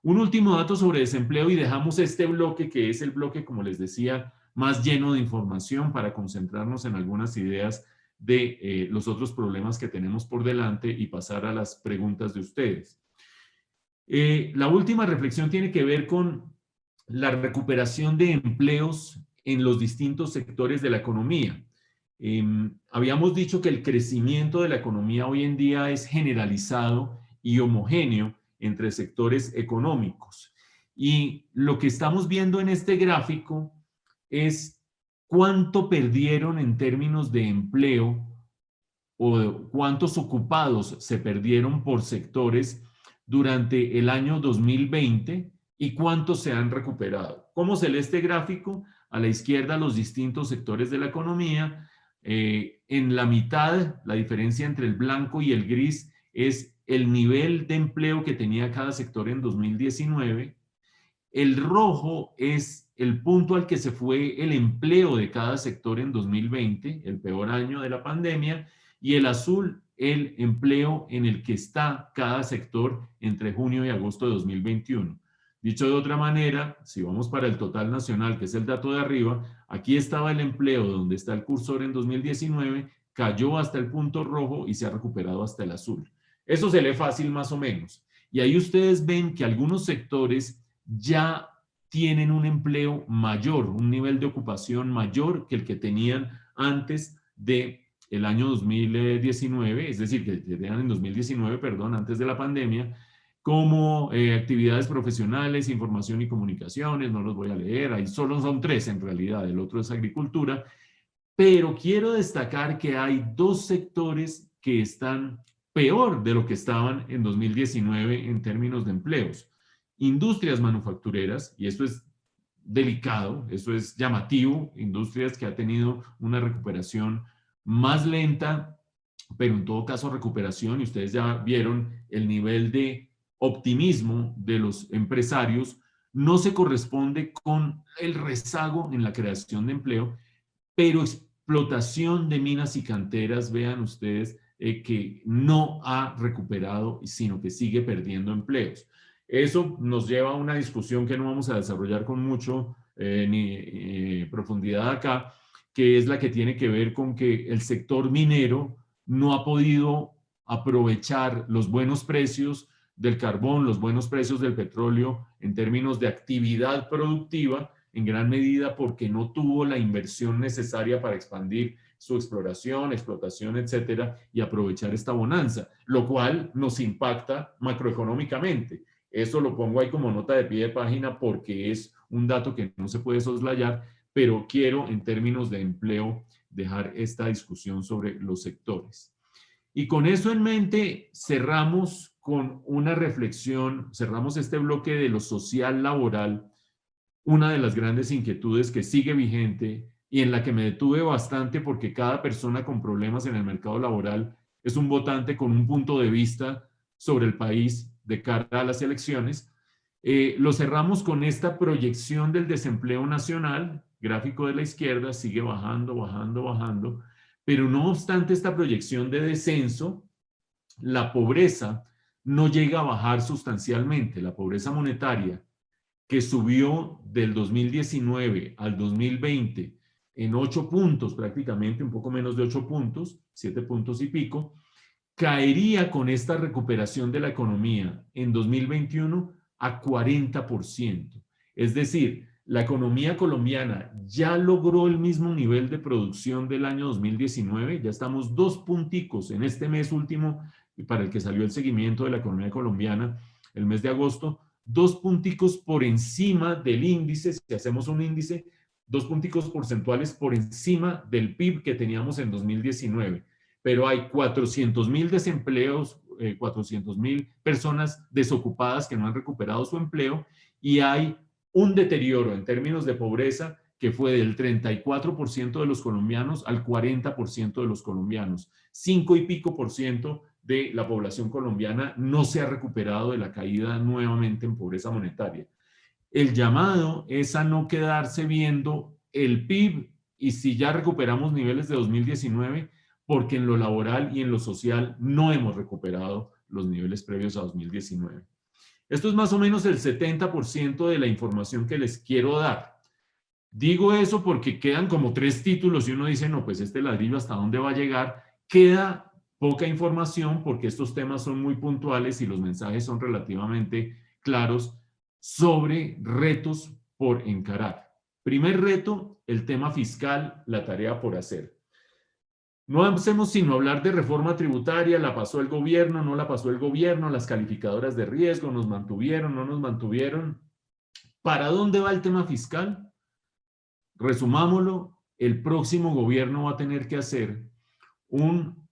Un último dato sobre desempleo y dejamos este bloque, que es el bloque, como les decía, más lleno de información para concentrarnos en algunas ideas de los otros problemas que tenemos por delante y pasar a las preguntas de ustedes. La última reflexión tiene que ver con la recuperación de empleos en los distintos sectores de la economía. Habíamos dicho que el crecimiento de la economía hoy en día es generalizado y homogéneo entre sectores económicos. Y lo que estamos viendo en este gráfico es cuánto perdieron en términos de empleo o cuántos ocupados se perdieron por sectores durante el año 2020 y cuántos se han recuperado. ¿Cómo se lee este gráfico? A la izquierda, los distintos sectores de la economía. En la mitad, la diferencia entre el blanco y el gris es el nivel de empleo que tenía cada sector en 2019. El rojo es el punto al que se fue el empleo de cada sector en 2020, el peor año de la pandemia, y el azul, el empleo en el que está cada sector entre junio y agosto de 2021. Dicho de otra manera, si vamos para el total nacional, que es el dato de arriba, aquí estaba el empleo donde está el cursor en 2019, cayó hasta el punto rojo y se ha recuperado hasta el azul. Eso se lee fácil más o menos. Y ahí ustedes ven que algunos sectores ya tienen un empleo mayor, un nivel de ocupación mayor que el que tenían antes de el año 2019, es decir, que tenían en 2019, perdón, antes de la pandemia, como actividades profesionales, información y comunicaciones, no los voy a leer, ahí solo son 3 en realidad, el otro es agricultura, pero quiero destacar que hay 2 sectores que están peor de lo que estaban en 2019 en términos de empleos. Industrias manufactureras, y esto es delicado, eso es llamativo, industrias que ha tenido una recuperación más lenta, pero en todo caso recuperación, y ustedes ya vieron el nivel de optimismo de los empresarios, no se corresponde con el rezago en la creación de empleo, pero explotación de minas y canteras, vean ustedes, que no ha recuperado, sino que sigue perdiendo empleos. Eso nos lleva a una discusión que no vamos a desarrollar con mucho ni profundidad acá, que es la que tiene que ver con que el sector minero no ha podido aprovechar los buenos precios del carbón, los buenos precios del petróleo en términos de actividad productiva, en gran medida porque no tuvo la inversión necesaria para expandir su exploración, explotación, etcétera, y aprovechar esta bonanza, lo cual nos impacta macroeconómicamente. Eso lo pongo ahí como nota de pie de página porque es un dato que no se puede soslayar, pero quiero en términos de empleo dejar esta discusión sobre los sectores. Y con eso en mente cerramos con una reflexión, cerramos este bloque de lo social laboral, una de las grandes inquietudes que sigue vigente y en la que me detuve bastante porque cada persona con problemas en el mercado laboral es un votante con un punto de vista sobre el país de cara a las elecciones. Lo cerramos con esta proyección del desempleo nacional, gráfico de la izquierda, sigue bajando, bajando, bajando, pero no obstante esta proyección de descenso, la pobreza no llega a bajar sustancialmente, la pobreza monetaria, que subió del 2019 al 2020 en 8 puntos, prácticamente un poco menos de 8 puntos, 7 puntos y pico, caería con esta recuperación de la economía en 2021 a 40%. Es decir, la economía colombiana ya logró el mismo nivel de producción del año 2019, ya estamos 2 punticos en este mes último, para el que salió el seguimiento de la economía colombiana, el mes de agosto, 2 punticos por encima del índice, si hacemos un índice, 2 punticos porcentuales por encima del PIB que teníamos en 2019. Pero hay 400,000 desempleos, 400,000 personas desocupadas que no han recuperado su empleo y hay un deterioro en términos de pobreza que fue del 34% de los colombianos al 40% de los colombianos. 5 y pico por ciento de la población colombiana no se ha recuperado de la caída nuevamente en pobreza monetaria. El llamado es a no quedarse viendo el PIB y si ya recuperamos niveles de 2019, porque en lo laboral y en lo social no hemos recuperado los niveles previos a 2019. Esto es más o menos el 70% de la información que les quiero dar. Digo eso porque quedan como 3 títulos y uno dice, no, pues este ladrillo hasta dónde va a llegar. Queda poca información porque estos temas son muy puntuales y los mensajes son relativamente claros sobre retos por encarar. Primer reto, el tema fiscal, la tarea por hacer. No hacemos sino hablar de reforma tributaria, la pasó el gobierno, no la pasó el gobierno, las calificadoras de riesgo, nos mantuvieron, no nos mantuvieron. ¿Para dónde va el tema fiscal? Resumámoslo, el próximo gobierno va a tener que hacer un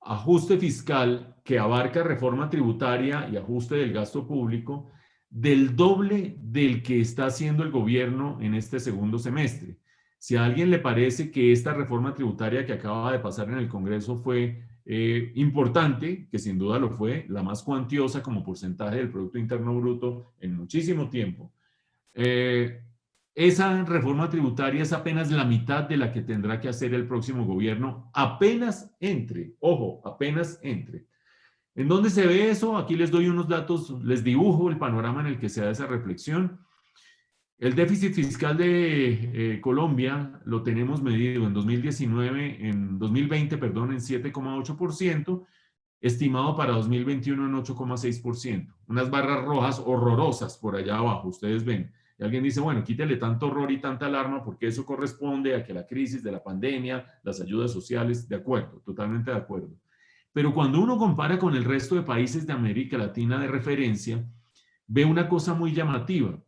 ajuste fiscal que abarca reforma tributaria y ajuste del gasto público del doble del que está haciendo el gobierno en este segundo semestre. Si a alguien le parece que esta reforma tributaria que acaba de pasar en el Congreso fue importante, que sin duda lo fue, la más cuantiosa como porcentaje del Producto Interno Bruto en muchísimo tiempo, esa reforma tributaria es apenas la mitad de la que tendrá que hacer el próximo gobierno, apenas entre, ojo, apenas entre. ¿En dónde se ve eso? Aquí les doy unos datos, les dibujo el panorama en el que se da esa reflexión. El déficit fiscal de Colombia lo tenemos medido en 2020, perdón, en 7,8%, estimado para 2021 en 8,6%. Unas barras rojas horrorosas por allá abajo, ustedes ven. Y alguien dice, bueno, quítele tanto horror y tanta alarma porque eso corresponde a que la crisis de la pandemia, las ayudas sociales, de acuerdo, totalmente de acuerdo. Pero cuando uno compara con el resto de países de América Latina de referencia, ve una cosa muy llamativa.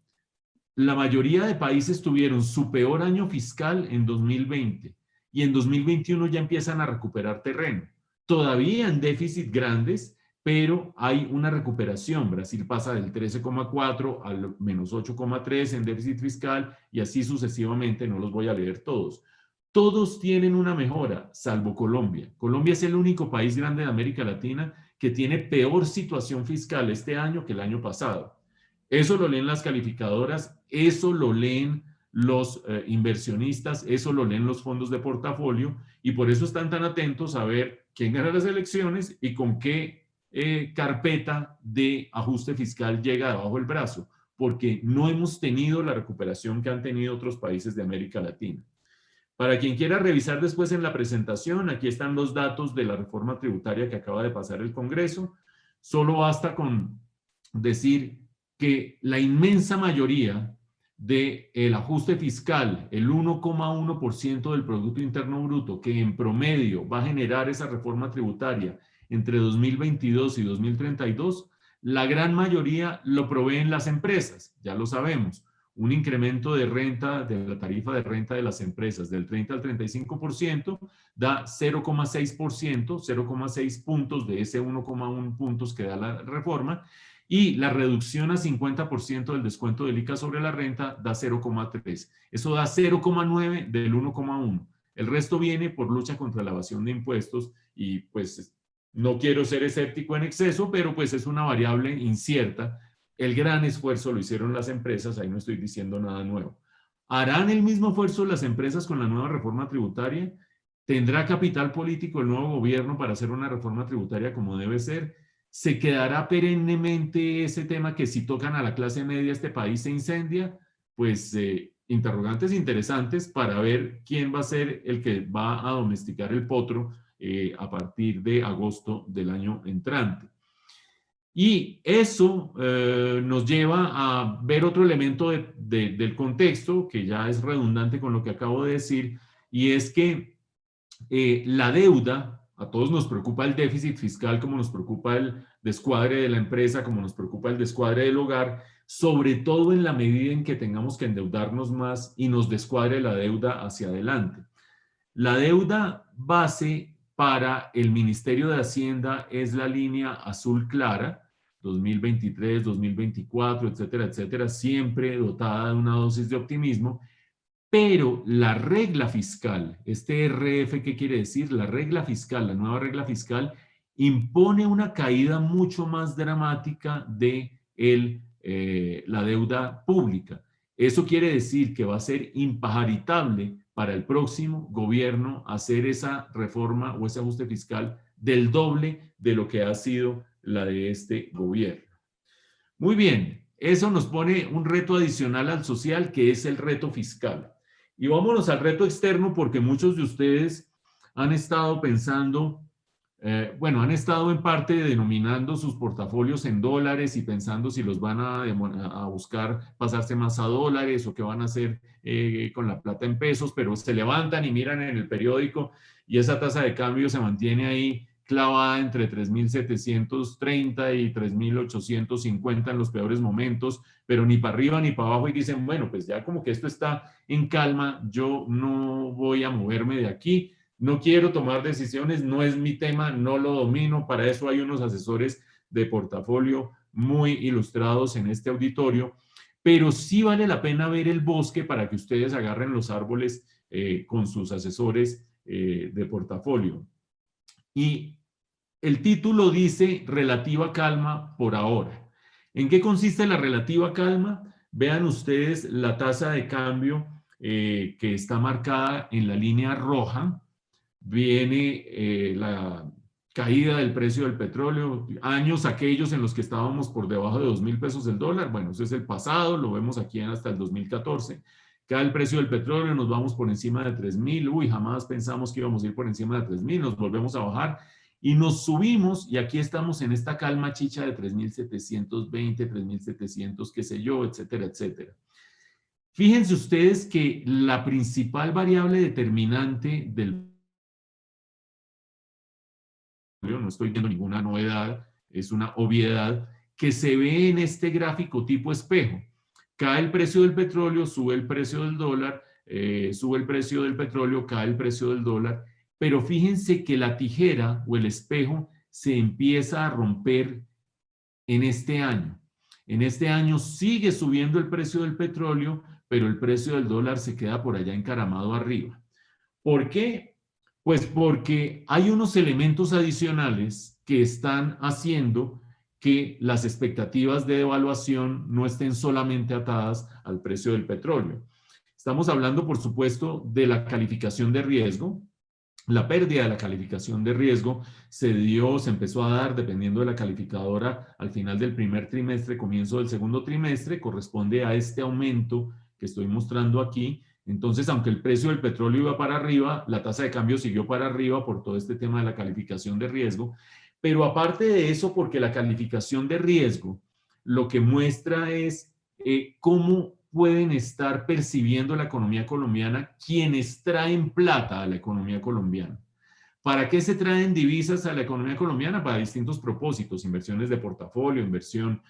La mayoría de países tuvieron su peor año fiscal en 2020 y en 2021 ya empiezan a recuperar terreno. Todavía en déficit grandes, pero hay una recuperación. Brasil pasa del 13,4 al menos 8,3 en déficit fiscal y así sucesivamente, no los voy a leer todos. Todos tienen una mejora, salvo Colombia. Colombia es el único país grande de América Latina que tiene peor situación fiscal este año que el año pasado. Eso lo leen las calificadoras, eso lo leen los inversionistas, eso lo leen los fondos de portafolio y por eso están tan atentos a ver quién gana las elecciones y con qué carpeta de ajuste fiscal llega debajo del brazo, porque no hemos tenido la recuperación que han tenido otros países de América Latina. Para quien quiera revisar después en la presentación, aquí están los datos de la reforma tributaria que acaba de pasar el Congreso. Solo basta con decir que la inmensa mayoría del ajuste fiscal, el 1,1% del Producto Interno Bruto, que en promedio va a generar esa reforma tributaria entre 2022 y 2032, la gran mayoría lo proveen las empresas, ya lo sabemos. Un incremento de renta, de la tarifa de renta de las empresas del 30 al 35% da 0,6%, 0,6 puntos de ese 1,1 puntos que da la reforma, y la reducción a 50% del descuento del ICA sobre la renta da 0,3. Eso da 0,9 del 1,1. El resto viene por lucha contra la evasión de impuestos y pues no quiero ser escéptico en exceso, pero pues es una variable incierta. El gran esfuerzo lo hicieron las empresas, ahí no estoy diciendo nada nuevo. ¿Harán el mismo esfuerzo las empresas con la nueva reforma tributaria? ¿Tendrá capital político el nuevo gobierno para hacer una reforma tributaria como debe ser? ¿Se quedará perennemente ese tema que si tocan a la clase media este país se incendia? Pues interrogantes interesantes para ver quién va a ser el que va a domesticar el potro a partir de agosto del año entrante. Y eso nos lleva a ver otro elemento del contexto, que ya es redundante con lo que acabo de decir, y es que la deuda, a todos nos preocupa el déficit fiscal, como nos preocupa el descuadre de la empresa, como nos preocupa el descuadre del hogar, sobre todo en la medida en que tengamos que endeudarnos más y nos descuadre la deuda hacia adelante. La deuda base para el Ministerio de Hacienda es la línea azul clara, 2023, 2024, etcétera, etcétera, siempre dotada de una dosis de optimismo, pero la regla fiscal, este RF, ¿qué quiere decir? La regla fiscal, la nueva regla fiscal, impone una caída mucho más dramática de la deuda pública. Eso quiere decir que va a ser impajaritable para el próximo gobierno hacer esa reforma o ese ajuste fiscal del doble de lo que ha sido la de este gobierno. Muy bien, eso nos pone un reto adicional al social, que es el reto fiscal. Y vámonos al reto externo, porque muchos de ustedes han estado pensando bueno, han estado en parte denominando sus portafolios en dólares y pensando si los van a buscar pasarse más a dólares o qué van a hacer con la plata en pesos, pero se levantan y miran en el periódico y esa tasa de cambio se mantiene ahí clavada entre 3.730 y 3.850 en los peores momentos, pero ni para arriba ni para abajo, y dicen, bueno, pues ya como que esto está en calma, yo no voy a moverme de aquí. No quiero tomar decisiones, no es mi tema, no lo domino. Para eso hay unos asesores de portafolio muy ilustrados en este auditorio, pero sí vale la pena ver el bosque para que ustedes agarren los árboles con sus asesores de portafolio. Y el título dice relativa calma por ahora. ¿En qué consiste la relativa calma? Vean ustedes la tasa de cambio que está marcada en la línea roja. Viene la caída del precio del petróleo, años aquellos en los que estábamos por debajo de 2.000 pesos el dólar, bueno, eso es el pasado, lo vemos aquí hasta el 2014, cae el precio del petróleo, nos vamos por encima de 3.000, uy, jamás pensamos que íbamos a ir por encima de 3.000, nos volvemos a bajar y nos subimos y aquí estamos en esta calma chicha de 3.720, 3.700, qué sé yo, etcétera, etcétera. Fíjense ustedes que la principal variable determinante del no estoy viendo ninguna novedad, es una obviedad que se ve en este gráfico tipo espejo. Cae el precio del petróleo, sube el precio del dólar, sube el precio del petróleo, cae el precio del dólar, pero fíjense que la tijera o el espejo se empieza a romper en este año. En este año sigue subiendo el precio del petróleo, pero el precio del dólar se queda por allá encaramado arriba. ¿Por qué? Pues porque hay unos elementos adicionales que están haciendo que las expectativas de devaluación no estén solamente atadas al precio del petróleo. Estamos hablando, por supuesto, de la calificación de riesgo. La pérdida de la calificación de riesgo se empezó a dar dependiendo de la calificadora al final del primer trimestre, comienzo del segundo trimestre, corresponde a este aumento que estoy mostrando aquí. Entonces, aunque el precio del petróleo iba para arriba, la tasa de cambio siguió para arriba por todo este tema de la calificación de riesgo. Pero aparte de eso, porque la calificación de riesgo lo que muestra es cómo pueden estar percibiendo la economía colombiana quienes traen plata a la economía colombiana. ¿Para qué se traen divisas a la economía colombiana? Para distintos propósitos, inversiones de portafolio, inversión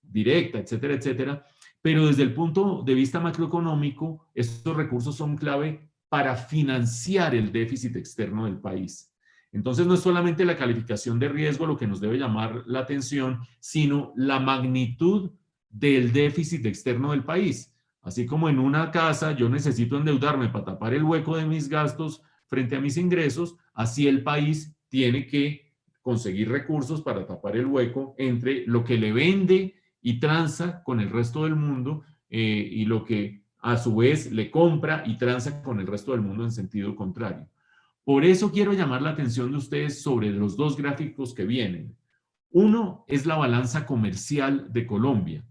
directa, etcétera, etcétera. Pero desde el punto de vista macroeconómico, estos recursos son clave para financiar el déficit externo del país. Entonces, no es solamente la calificación de riesgo lo que nos debe llamar la atención, sino la magnitud del déficit externo del país. Así como en una casa yo necesito endeudarme para tapar el hueco de mis gastos frente a mis ingresos, así el país tiene que conseguir recursos para tapar el hueco entre lo que le vende y transa con el resto del mundo y lo que a su vez le compra y transa con el resto del mundo en sentido contrario. Por eso quiero llamar la atención de ustedes sobre los dos gráficos que vienen. Uno es la balanza comercial de Colombia.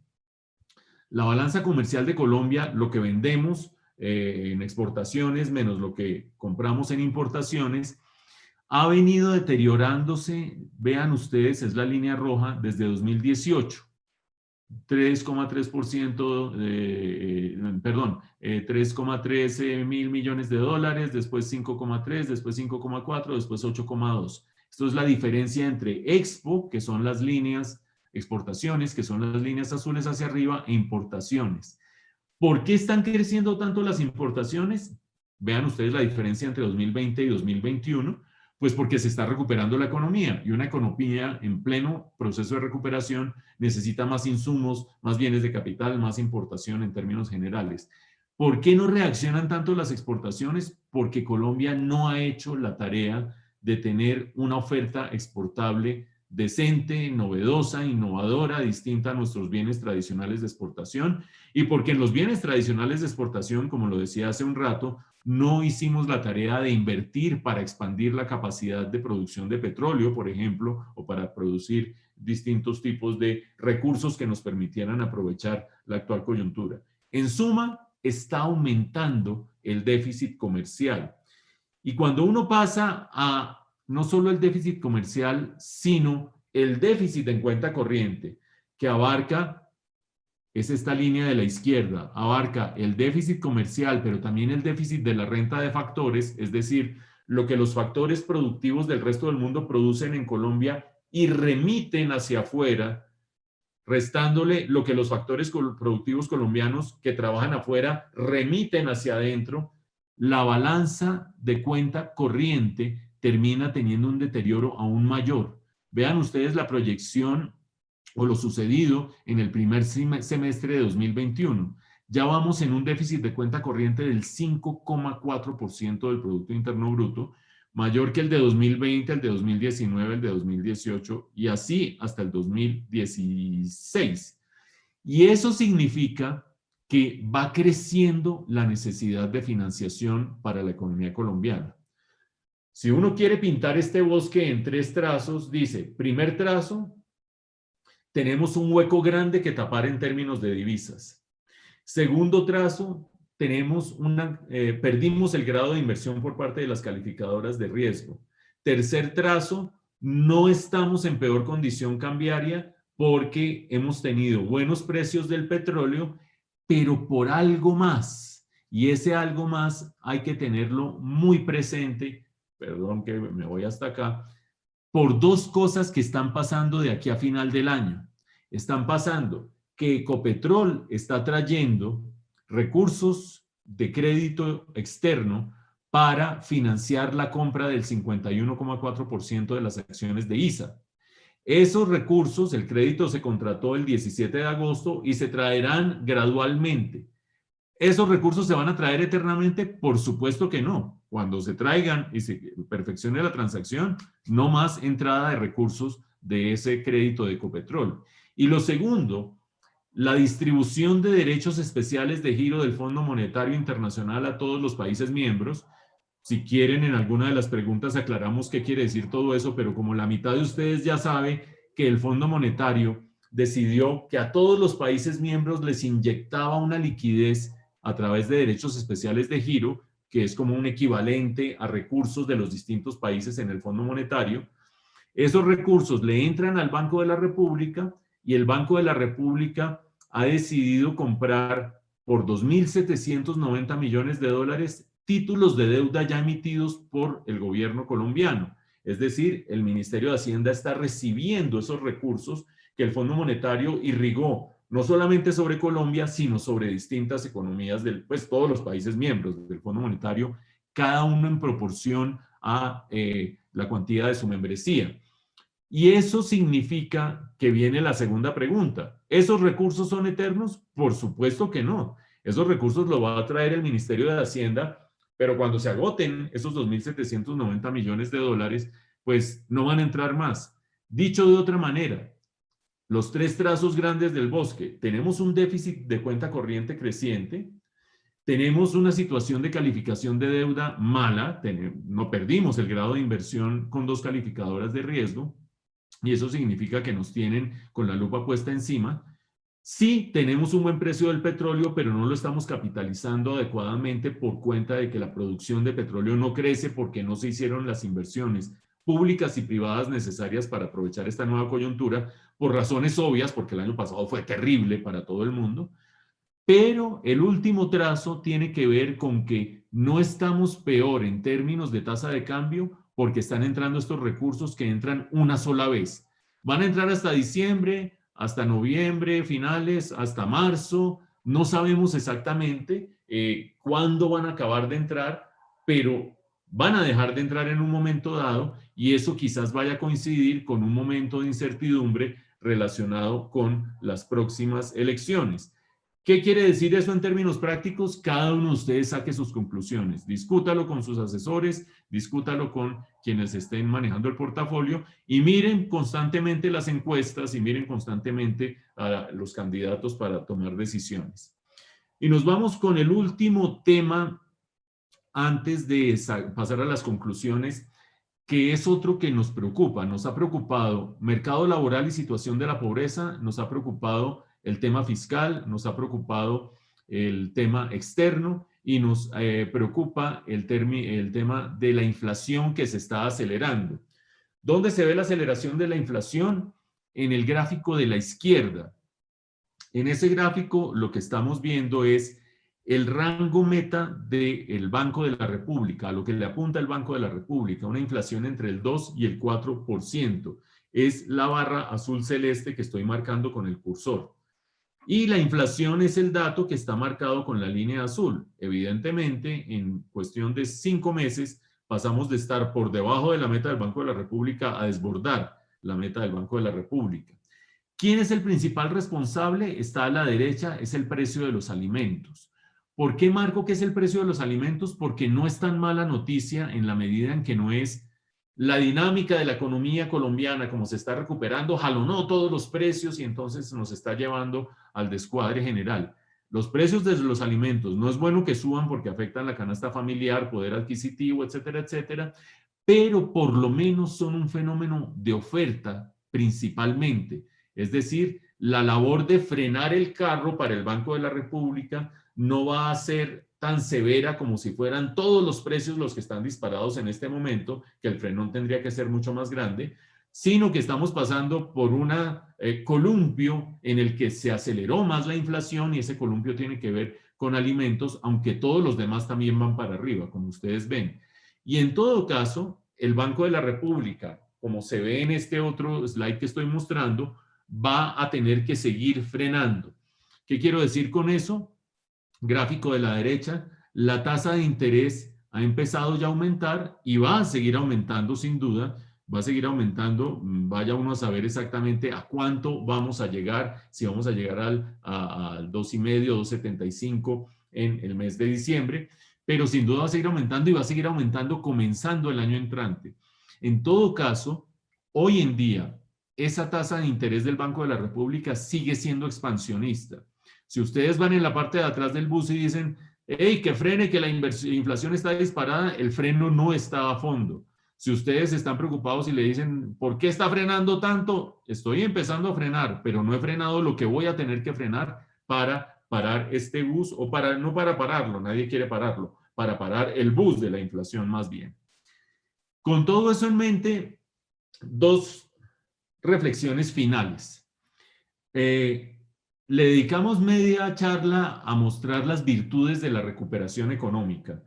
La balanza comercial de Colombia, lo que vendemos en exportaciones menos lo que compramos en importaciones, ha venido deteriorándose, vean ustedes, es la línea roja, desde 2018. 3,3%, perdón, 3,13 mil millones de dólares, después 5,3, después 5,4, después 8,2. Esto es la diferencia entre Expo, que son las líneas, exportaciones, que son las líneas azules hacia arriba, e importaciones. ¿Por qué están creciendo tanto las importaciones? Vean ustedes la diferencia entre 2020 y 2021. Pues porque se está recuperando la economía y una economía en pleno proceso de recuperación necesita más insumos, más bienes de capital, más importación en términos generales. ¿Por qué no reaccionan tanto las exportaciones? Porque Colombia no ha hecho la tarea de tener una oferta exportable decente, novedosa, innovadora, distinta a nuestros bienes tradicionales de exportación, y porque en los bienes tradicionales de exportación, como lo decía hace un rato, no hicimos la tarea de invertir para expandir la capacidad de producción de petróleo, por ejemplo, o para producir distintos tipos de recursos que nos permitieran aprovechar la actual coyuntura. En suma, está aumentando el déficit comercial. Y cuando uno pasa a no solo el déficit comercial, sino el déficit en cuenta corriente, que abarca, es esta línea de la izquierda, abarca el déficit comercial, pero también el déficit de la renta de factores, es decir, lo que los factores productivos del resto del mundo producen en Colombia y remiten hacia afuera, restándole lo que los factores productivos colombianos que trabajan afuera remiten hacia adentro. La balanza de cuenta corriente termina teniendo un deterioro aún mayor. Vean ustedes la proyección o lo sucedido en el primer semestre de 2021. Ya vamos en un déficit de cuenta corriente del 5,4% del Producto Interno Bruto, mayor que el de 2020, el de 2019, el de 2018 y así hasta el 2016. Y eso significa que va creciendo la necesidad de financiación para la economía colombiana. Si uno quiere pintar este bosque en 3 trazos, dice, primer trazo, tenemos un hueco grande que tapar en términos de divisas. Segundo trazo, perdimos el grado de inversión por parte de las calificadoras de riesgo. Tercer trazo, no estamos en peor condición cambiaria porque hemos tenido buenos precios del petróleo, pero por algo más. Y ese algo más hay que tenerlo muy presente, perdón que me voy hasta acá, por 2 cosas que están pasando de aquí a final del año. Están pasando que Ecopetrol está trayendo recursos de crédito externo para financiar la compra del 51,4% de las acciones de ISA. Esos recursos, el crédito se contrató el 17 de agosto y se traerán gradualmente. ¿Esos recursos se van a traer eternamente? Por supuesto que no. Cuando se traigan y se perfeccione la transacción, no más entrada de recursos de ese crédito de Ecopetrol. Y lo segundo, la distribución de derechos especiales de giro del Fondo Monetario Internacional a todos los países miembros. Si quieren, en alguna de las preguntas aclaramos qué quiere decir todo eso, pero como la mitad de ustedes ya sabe que el Fondo Monetario decidió que a todos los países miembros les inyectaba una liquidez a través de derechos especiales de giro, que es como un equivalente a recursos de los distintos países en el Fondo Monetario. Esos recursos le entran al Banco de la República y el Banco de la República ha decidido comprar por 2.790 millones de dólares títulos de deuda ya emitidos por el gobierno colombiano. Es decir, el Ministerio de Hacienda está recibiendo esos recursos que el Fondo Monetario irrigó no solamente sobre Colombia, sino sobre distintas economías de todos los países miembros del Fondo Monetario, cada uno en proporción a la cuantía de su membresía. Y eso significa que viene la segunda pregunta. ¿Esos recursos son eternos? Por supuesto que no. Esos recursos los va a traer el Ministerio de Hacienda, pero cuando se agoten esos 2.790 millones de dólares, pues no van a entrar más. Dicho de otra manera, los 3 trazos grandes del bosque, tenemos un déficit de cuenta corriente creciente, tenemos una situación de calificación de deuda mala, no perdimos el grado de inversión con 2 calificadoras de riesgo, y eso significa que nos tienen con la lupa puesta encima. Sí, tenemos un buen precio del petróleo, pero no lo estamos capitalizando adecuadamente por cuenta de que la producción de petróleo no crece porque no se hicieron las inversiones públicas y privadas necesarias para aprovechar esta nueva coyuntura, por razones obvias, porque el año pasado fue terrible para todo el mundo. Pero el último trazo tiene que ver con que no estamos peor en términos de tasa de cambio porque están entrando estos recursos que entran una sola vez. Van a entrar hasta diciembre, hasta noviembre, finales, hasta marzo. No sabemos exactamente cuándo van a acabar de entrar, pero van a dejar de entrar en un momento dado y eso quizás vaya a coincidir con un momento de incertidumbre relacionado con las próximas elecciones. ¿Qué quiere decir eso en términos prácticos? Cada uno de ustedes saque sus conclusiones, discútalo con sus asesores, discútalo con quienes estén manejando el portafolio y miren constantemente las encuestas y miren constantemente a los candidatos para tomar decisiones. Y nos vamos con el último tema antes de pasar a las conclusiones, que es otro que nos preocupa. Nos ha preocupado mercado laboral y situación de la pobreza, nos ha preocupado el tema fiscal, nos ha preocupado el tema externo y nos preocupa el tema de la inflación que se está acelerando. ¿Dónde se ve la aceleración de la inflación? En el gráfico de la izquierda. En ese gráfico lo que estamos viendo es el rango meta del Banco de la República, a lo que le apunta el Banco de la República, una inflación entre el 2 y el 4%. Es la barra azul celeste que estoy marcando con el cursor. Y la inflación es el dato que está marcado con la línea azul. Evidentemente, en cuestión de 5 meses, pasamos de estar por debajo de la meta del Banco de la República a desbordar la meta del Banco de la República. ¿Quién es el principal responsable? Está a la derecha, es el precio de los alimentos. ¿Por qué marco que es el precio de los alimentos? Porque no es tan mala noticia en la medida en que no es la dinámica de la economía colombiana, como se está recuperando, jalonó todos los precios y entonces nos está llevando al descuadre general. Los precios de los alimentos no es bueno que suban porque afectan la canasta familiar, poder adquisitivo, etcétera, etcétera, pero por lo menos son un fenómeno de oferta principalmente. Es decir, la labor de frenar el carro para el Banco de la República no va a ser tan severa como si fueran todos los precios los que están disparados en este momento, que el frenón tendría que ser mucho más grande, sino que estamos pasando por un columpio en el que se aceleró más la inflación y ese columpio tiene que ver con alimentos, aunque todos los demás también van para arriba, como ustedes ven. Y en todo caso, el Banco de la República, como se ve en este otro slide que estoy mostrando, va a tener que seguir frenando. ¿Qué quiero decir con eso? Gráfico de la derecha, la tasa de interés ha empezado ya a aumentar y va a seguir aumentando sin duda, va a seguir aumentando, vaya uno a saber exactamente a cuánto vamos a llegar, si vamos a llegar al 2,5, 2,75 en el mes de diciembre, pero sin duda va a seguir aumentando y va a seguir aumentando comenzando el año entrante. En todo caso, hoy en día, esa tasa de interés del Banco de la República sigue siendo expansionista. Si ustedes van en la parte de atrás del bus y dicen, hey, que frene, que la inflación está disparada, el freno no está a fondo. Si ustedes están preocupados y le dicen, ¿por qué está frenando tanto? Estoy empezando a frenar, pero no he frenado lo que voy a tener que frenar para parar este bus, o no para pararlo, nadie quiere pararlo, para parar el bus de la inflación más bien. Con todo eso en mente, dos reflexiones finales. Le dedicamos media charla a mostrar las virtudes de la recuperación económica,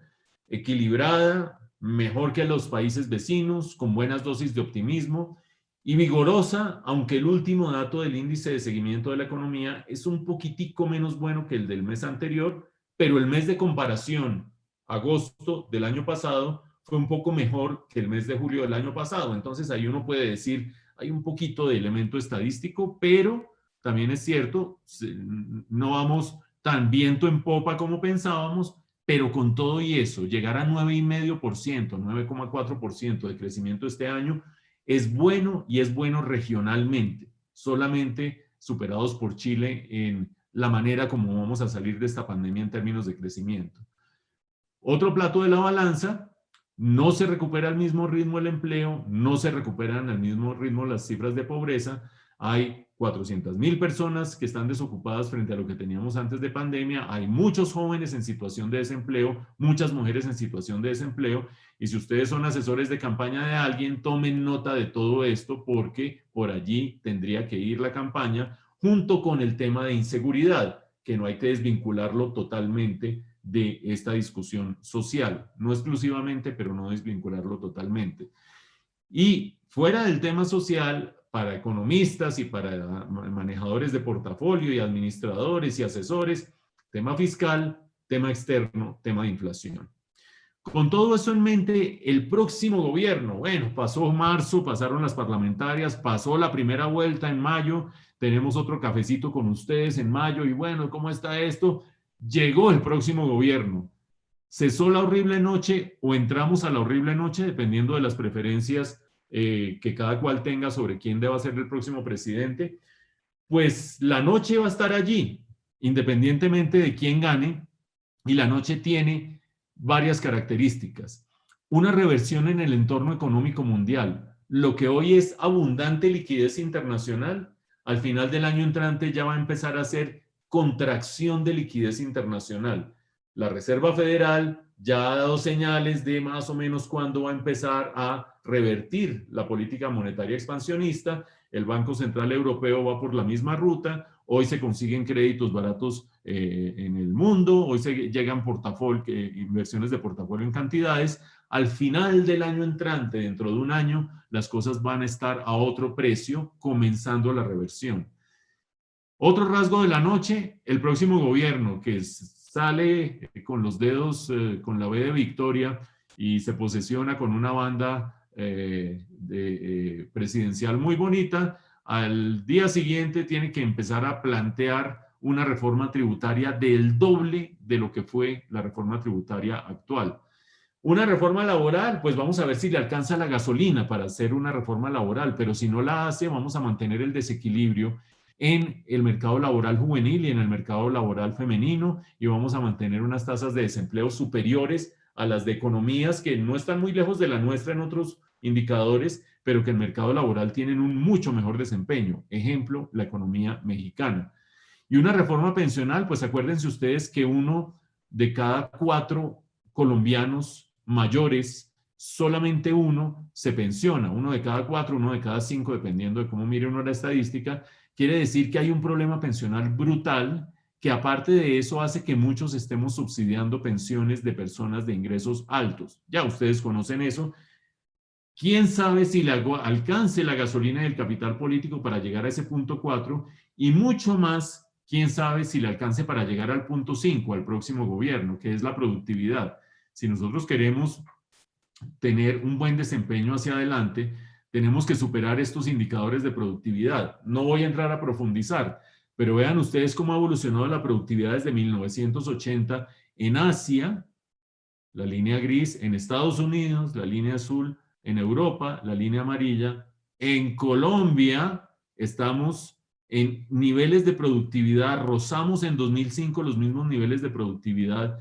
equilibrada, mejor que los países vecinos, con buenas dosis de optimismo y vigorosa, aunque el último dato del índice de seguimiento de la economía es un poquitico menos bueno que el del mes anterior, pero el mes de comparación, agosto del año pasado, fue un poco mejor que el mes de julio del año pasado. Entonces ahí uno puede decir, hay un poquito de elemento estadístico, pero también es cierto, no vamos tan viento en popa como pensábamos, pero con todo y eso, llegar a 9,5%, 9,4% de crecimiento este año es bueno, y es bueno regionalmente, solamente superados por Chile en la manera como vamos a salir de esta pandemia en términos de crecimiento. Otro plato de la balanza, no se recupera al mismo ritmo el empleo, no se recuperan al mismo ritmo las cifras de pobreza. Hay 400,000 personas que están desocupadas frente a lo que teníamos antes de pandemia. Hay muchos jóvenes en situación de desempleo, muchas mujeres en situación de desempleo. Y si ustedes son asesores de campaña de alguien, tomen nota de todo esto, porque por allí tendría que ir la campaña, junto con el tema de inseguridad, que no hay que desvincularlo totalmente de esta discusión social. No exclusivamente, pero no desvincularlo totalmente. Y fuera del tema social, para economistas y para manejadores de portafolio y administradores y asesores, tema fiscal, tema externo, tema de inflación. Con todo eso en mente, el próximo gobierno, bueno, pasó marzo, pasaron las parlamentarias, pasó la primera vuelta en mayo, tenemos otro cafecito con ustedes en mayo y bueno, ¿cómo está esto? Llegó el próximo gobierno. ¿Cesó la horrible noche o entramos a la horrible noche? Dependiendo de las preferencias que cada cual tenga sobre quién deba ser el próximo presidente. Pues la noche va a estar allí, independientemente de quién gane, y la noche tiene varias características. Una reversión en el entorno económico mundial. Lo que hoy es abundante liquidez internacional, al final del año entrante ya va a empezar a ser contracción de liquidez internacional. la Reserva Federal ya ha dado señales de más o menos cuándo va a empezar a revertir la política monetaria expansionista. El Banco Central Europeo va por la misma ruta. Hoy se consiguen créditos baratos en el mundo. Hoy se llegan inversiones de portafolio en cantidades. Al final del año entrante, dentro de un año, las cosas van a estar a otro precio, comenzando la reversión. Otro rasgo de la noche, el próximo gobierno que sale con los dedos, con la B de victoria y se posesiona con una banda presidencial muy bonita, al día siguiente tiene que empezar a plantear una reforma tributaria del doble de lo que fue la reforma tributaria actual. Una reforma laboral, pues vamos a ver si le alcanza la gasolina para hacer una reforma laboral, pero si no la hace, vamos a mantener el desequilibrio en el mercado laboral juvenil y en el mercado laboral femenino, y vamos a mantener unas tasas de desempleo superiores a las de economías que no están muy lejos de la nuestra en otros indicadores, pero que en el mercado laboral tienen un mucho mejor desempeño. Ejemplo, la economía mexicana. Y una reforma pensional, pues acuérdense ustedes que 1 de cada 4 colombianos mayores, solamente 1 se pensiona, 1 de cada 4, 1 de cada 5, dependiendo de cómo mire uno la estadística. Quiere decir que hay un problema pensional brutal que, aparte de eso, hace que muchos estemos subsidiando pensiones de personas de ingresos altos. Ya ustedes conocen eso. ¿Quién sabe si le alcance la gasolina del capital político para llegar a ese punto 4? Y mucho más, quién sabe si le alcance para llegar al punto 5, al próximo gobierno, que es la productividad. Si nosotros queremos tener un buen desempeño hacia adelante, tenemos que superar estos indicadores de productividad. No voy a entrar a profundizar, pero vean ustedes cómo ha evolucionado la productividad desde 1980 en Asia, la línea gris, en Estados Unidos, la línea azul, en Europa, la línea amarilla. En Colombia estamos en niveles de productividad, rozamos en 2005 los mismos niveles de productividad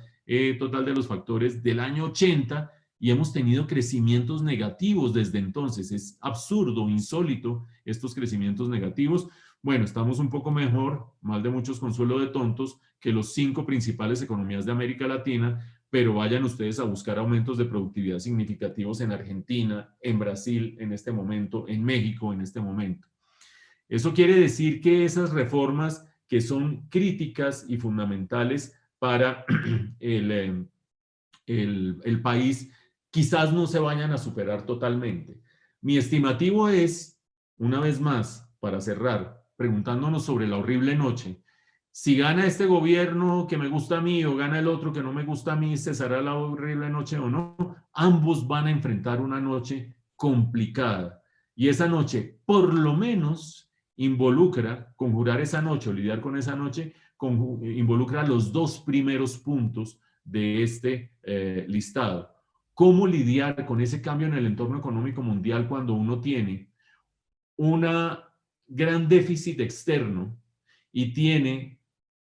total de los factores del año 80, y hemos tenido crecimientos negativos desde entonces. Es absurdo, insólito estos crecimientos negativos. Bueno, estamos un poco mejor, mal de muchos consuelo de tontos, que los 5 principales economías de América Latina, pero vayan ustedes a buscar aumentos de productividad significativos en Argentina, en Brasil en este momento, en México en este momento. Eso quiere decir que esas reformas que son críticas y fundamentales para el país quizás no se vayan a superar totalmente. Mi estimativo es, una vez más, para cerrar, preguntándonos sobre la horrible noche: si gana este gobierno que me gusta a mí o gana el otro que no me gusta a mí, ¿cesará la horrible noche o no? Ambos van a enfrentar una noche complicada. Y esa noche, por lo menos, involucra, conjurar esa noche o lidiar con esa noche, involucra los 2 primeros puntos de este listado. ¿Cómo lidiar con ese cambio en el entorno económico mundial cuando uno tiene un gran déficit externo y tiene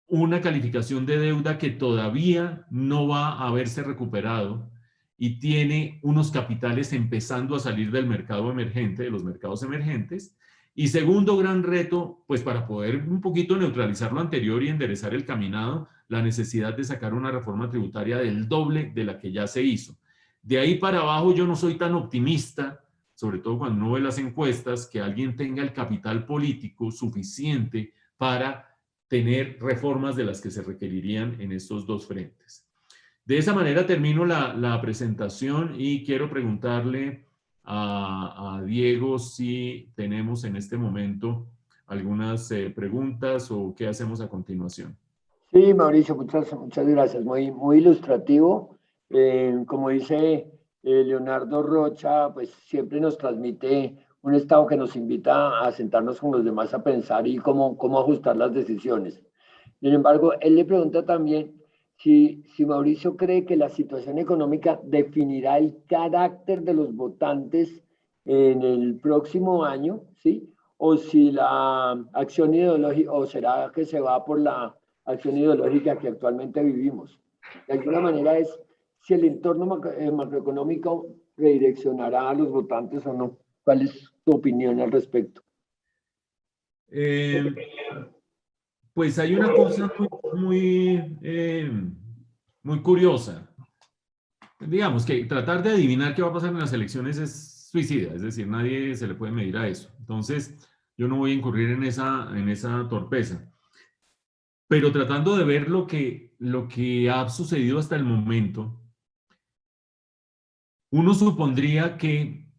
una calificación de deuda que todavía no va a haberse recuperado y tiene unos capitales empezando a salir del mercado emergente, de los mercados emergentes? Y segundo gran reto, pues para poder un poquito neutralizar lo anterior y enderezar el caminado, la necesidad de sacar una reforma tributaria del doble de la que ya se hizo. De ahí para abajo yo no soy tan optimista, sobre todo cuando uno ve las encuestas, que alguien tenga el capital político suficiente para tener reformas de las que se requerirían en estos 2 frentes. De esa manera termino la presentación y quiero preguntarle a Diego si tenemos en este momento algunas preguntas o qué hacemos a continuación. Sí, Mauricio, muchas gracias. Muy ilustrativo. Como dice Leonardo Rocha, pues siempre nos transmite un estado que nos invita a sentarnos con los demás a pensar y cómo ajustar las decisiones. Sin embargo, él le pregunta también si Mauricio cree que la situación económica definirá el carácter de los votantes en el próximo año, ¿sí? O si la acción ideológica, o será que se va por la acción ideológica que actualmente vivimos. De alguna manera es si el entorno macroeconómico redireccionará a los votantes o no. ¿Cuál es tu opinión al respecto? Pues hay una cosa muy muy curiosa. Digamos que tratar de adivinar qué va a pasar en las elecciones es suicida, es decir, nadie se le puede medir a eso. Entonces, yo no voy a incurrir en esa torpeza. Pero tratando de ver lo que ha sucedido hasta el momento, uno supondría que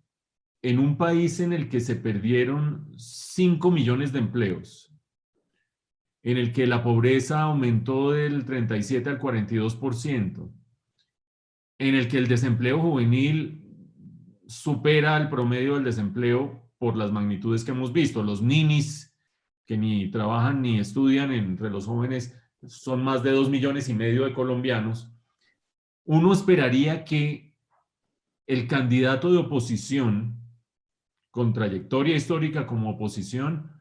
en un país en el que se perdieron 5 millones de empleos, en el que la pobreza aumentó del 37 al 42%, en el que el desempleo juvenil supera el promedio del desempleo por las magnitudes que hemos visto. Los ninis, que ni trabajan ni estudian entre los jóvenes, son más de 2,5 millones de colombianos. Uno esperaría que el candidato de oposición, con trayectoria histórica como oposición,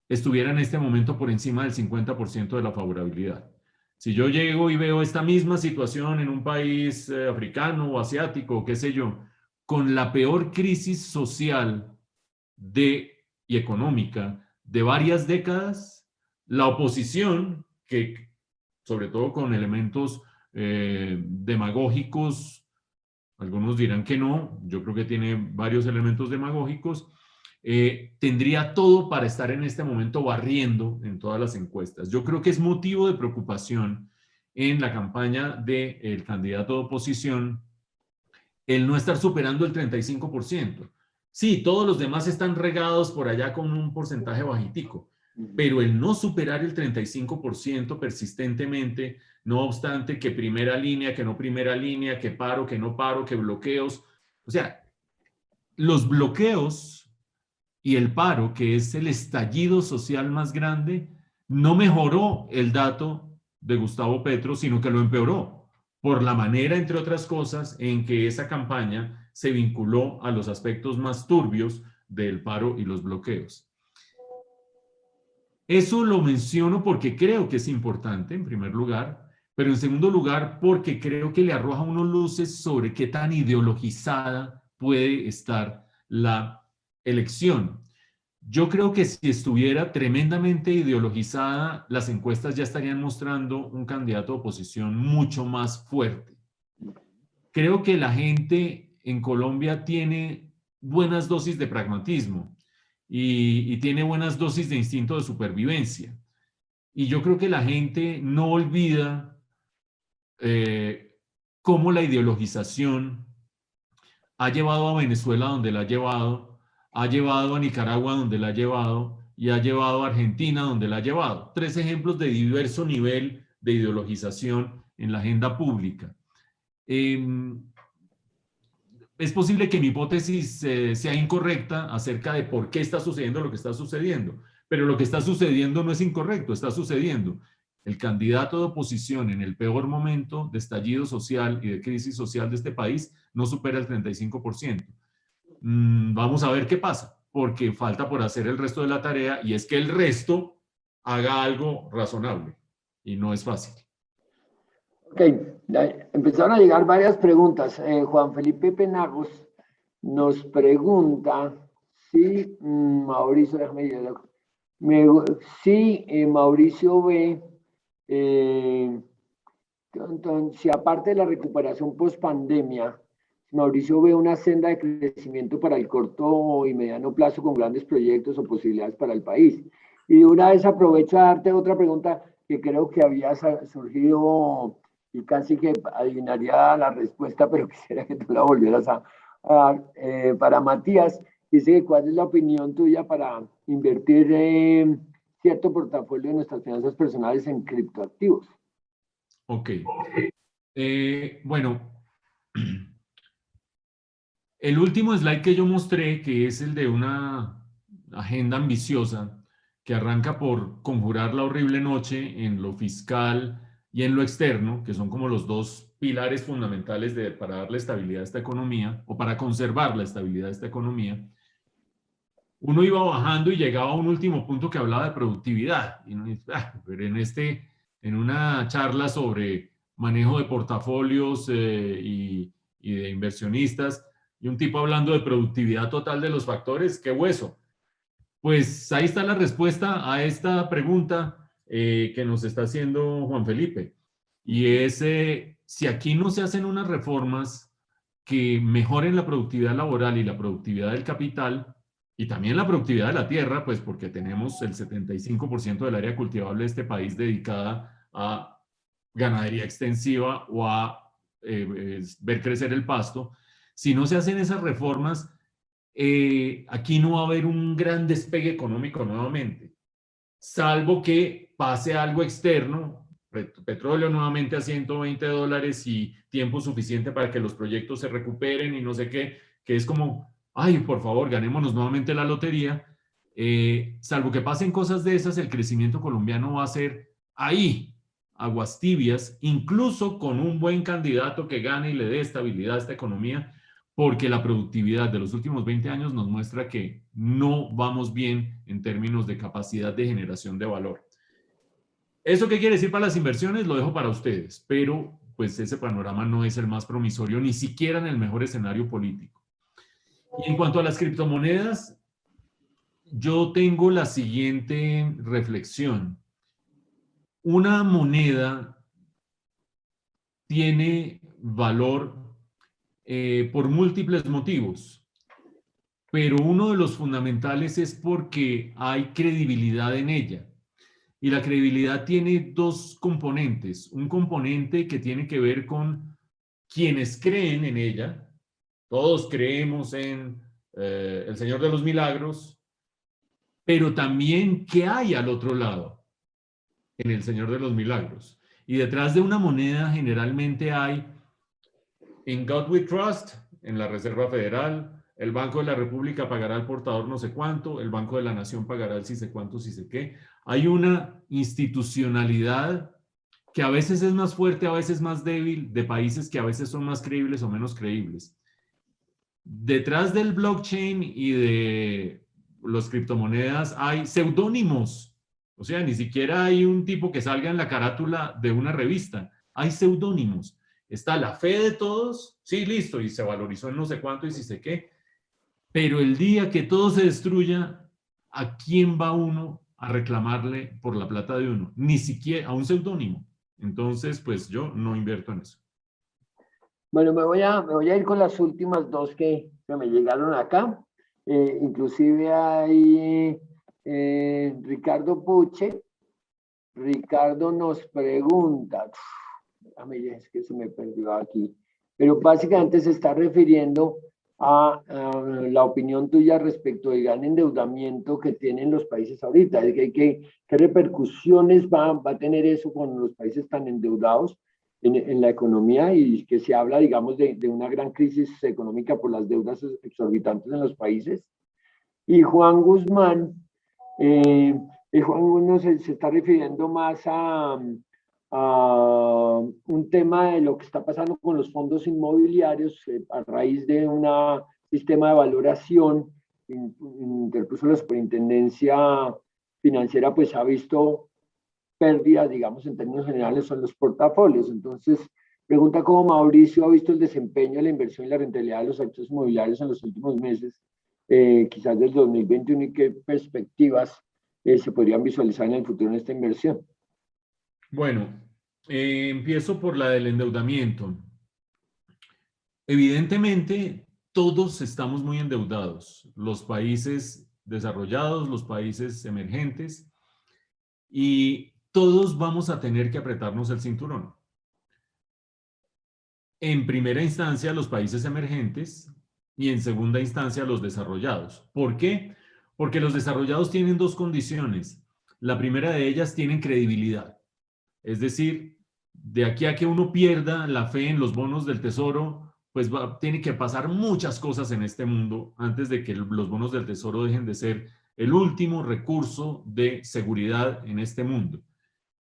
estuviera en este momento por encima del 50% de la favorabilidad. Si yo llego y veo esta misma situación en un país africano o asiático, qué sé yo, con la peor crisis social y económica de varias décadas, la oposición, que sobre todo con elementos demagógicos, algunos dirán que no, yo creo que tiene varios elementos demagógicos, tendría todo para estar en este momento barriendo en todas las encuestas. Yo creo que es motivo de preocupación en la campaña del candidato de oposición el no estar superando el 35%. Sí, todos los demás están regados por allá con un porcentaje bajitico, pero el no superar el 35% persistentemente, no obstante que primera línea, que no primera línea, que paro, que no paro, que bloqueos. O sea, los bloqueos y el paro, que es el estallido social más grande, no mejoró el dato de Gustavo Petro, sino que lo empeoró por la manera, entre otras cosas, en que esa campaña se vinculó a los aspectos más turbios del paro y los bloqueos. Eso lo menciono porque creo que es importante, en primer lugar, pero en segundo lugar porque creo que le arroja unos luces sobre qué tan ideologizada puede estar la elección. Yo creo que si estuviera tremendamente ideologizada, las encuestas ya estarían mostrando un candidato de oposición mucho más fuerte. Creo que la gente en Colombia tiene buenas dosis de pragmatismo y tiene buenas dosis de instinto de supervivencia. Y yo creo que la gente no olvida cómo la ideologización ha llevado a Venezuela donde la ha llevado a Nicaragua donde la ha llevado y ha llevado a Argentina donde la ha llevado. 3 ejemplos de diverso nivel de ideologización en la agenda pública. Es posible que mi hipótesis sea incorrecta acerca de por qué está sucediendo lo que está sucediendo, pero lo que está sucediendo no es incorrecto, está sucediendo. El candidato de oposición en el peor momento de estallido social y de crisis social de este país no supera el 35%. Vamos a ver qué pasa, porque falta por hacer el resto de la tarea y es que el resto haga algo razonable y no es fácil. Ok, empezaron a llegar varias preguntas. Juan Felipe Penagos nos pregunta si Mauricio, Mauricio ve, entonces, si aparte de la recuperación post pandemia, Mauricio ve una senda de crecimiento para el corto y mediano plazo con grandes proyectos o posibilidades para el país. Y una vez aprovecho a darte otra pregunta que creo que había surgido y casi que adivinaría la respuesta, pero quisiera que tú la volvieras a dar. Para Matías, dice, ¿cuál es la opinión tuya para invertir cierto portafolio de nuestras finanzas personales en criptoactivos? Ok. Bueno, el último slide que yo mostré, que es el de una agenda ambiciosa que arranca por conjurar la horrible noche en lo fiscal y en lo externo, que son como los 2 pilares fundamentales para darle estabilidad a esta economía o para conservar la estabilidad de esta economía. Uno iba bajando y llegaba a un último punto que hablaba de productividad. Pero en una charla sobre manejo de portafolios y de inversionistas, y un tipo hablando de productividad total de los factores, qué hueso. Pues ahí está la respuesta a esta pregunta que nos está haciendo Juan Felipe. y es, si aquí no se hacen unas reformas que mejoren la productividad laboral y la productividad del capital, y también la productividad de la tierra, pues porque tenemos el 75% del área cultivable de este país dedicada a ganadería extensiva o a ver crecer el pasto. Si no se hacen esas reformas, aquí no va a haber un gran despegue económico nuevamente, salvo que pase algo externo, petróleo nuevamente a $120 y tiempo suficiente para que los proyectos se recuperen y no sé qué, que es como, ay, por favor, ganémonos nuevamente la lotería. Salvo que pasen cosas de esas, el crecimiento colombiano va a ser ahí, aguas tibias, incluso con un buen candidato que gane y le dé estabilidad a esta economía, porque la productividad de los últimos 20 años nos muestra que no vamos bien en términos de capacidad de generación de valor. ¿Eso qué quiere decir para las inversiones? Lo dejo para ustedes, pero pues ese panorama no es el más promisorio, ni siquiera en el mejor escenario político. Y en cuanto a las criptomonedas, yo tengo la siguiente reflexión. Una moneda tiene valor por múltiples motivos, pero uno de los fundamentales es porque hay credibilidad en ella. Y la credibilidad tiene dos componentes. Un componente que tiene que ver con quienes creen en ella. Todos creemos en el Señor de los Milagros, pero también qué hay al otro lado en el Señor de los Milagros. Y detrás de una moneda generalmente hay In God We Trust, en la Reserva Federal, el Banco de la República pagará al portador no sé cuánto, el Banco de la Nación pagará el sí sé cuánto, sí sé qué. Hay una institucionalidad que a veces es más fuerte, a veces más débil, de países que a veces son más creíbles o menos creíbles. Detrás del blockchain y de las criptomonedas hay seudónimos. O sea, ni siquiera hay un tipo que salga en la carátula de una revista. Hay seudónimos. Está la fe de todos, sí, listo, y se valorizó en no sé cuánto y si sé qué. Pero el día que todo se destruya, ¿a quién va uno a reclamarle por la plata de uno? Ni siquiera a un seudónimo. Entonces, pues yo no invierto en eso. Bueno, me voy a ir con las últimas dos que me llegaron acá. Inclusive hay Ricardo Puche. Ricardo nos pregunta, es que se me perdió aquí, pero básicamente se está refiriendo a la opinión tuya respecto del gran endeudamiento que tienen los países ahorita. ¿Qué repercusiones va a tener eso con los países tan endeudados en la economía y que se habla, digamos, de una gran crisis económica por las deudas exorbitantes en los países? Y Juan Guzmán, Juan Guzmán se está refiriendo más a un tema de lo que está pasando con los fondos inmobiliarios a raíz de un sistema de valoración interpuso la superintendencia financiera, pues ha visto pérdidas, digamos, en términos generales son los portafolios. Entonces, pregunta cómo Mauricio ha visto el desempeño de la inversión y la rentabilidad de los activos inmobiliarios en los últimos meses, quizás del 2021, y qué perspectivas se podrían visualizar en el futuro en esta inversión. Bueno, empiezo por la del endeudamiento. Evidentemente, todos estamos muy endeudados, los países desarrollados, los países emergentes, y todos vamos a tener que apretarnos el cinturón. En primera instancia, los países emergentes y en segunda instancia, los desarrollados. ¿Por qué? Porque los desarrollados tienen dos condiciones. La primera de ellas tienen credibilidad. Es decir, de aquí a que uno pierda la fe en los bonos del tesoro, pues tiene que pasar muchas cosas en este mundo antes de que los bonos del tesoro dejen de ser el último recurso de seguridad en este mundo.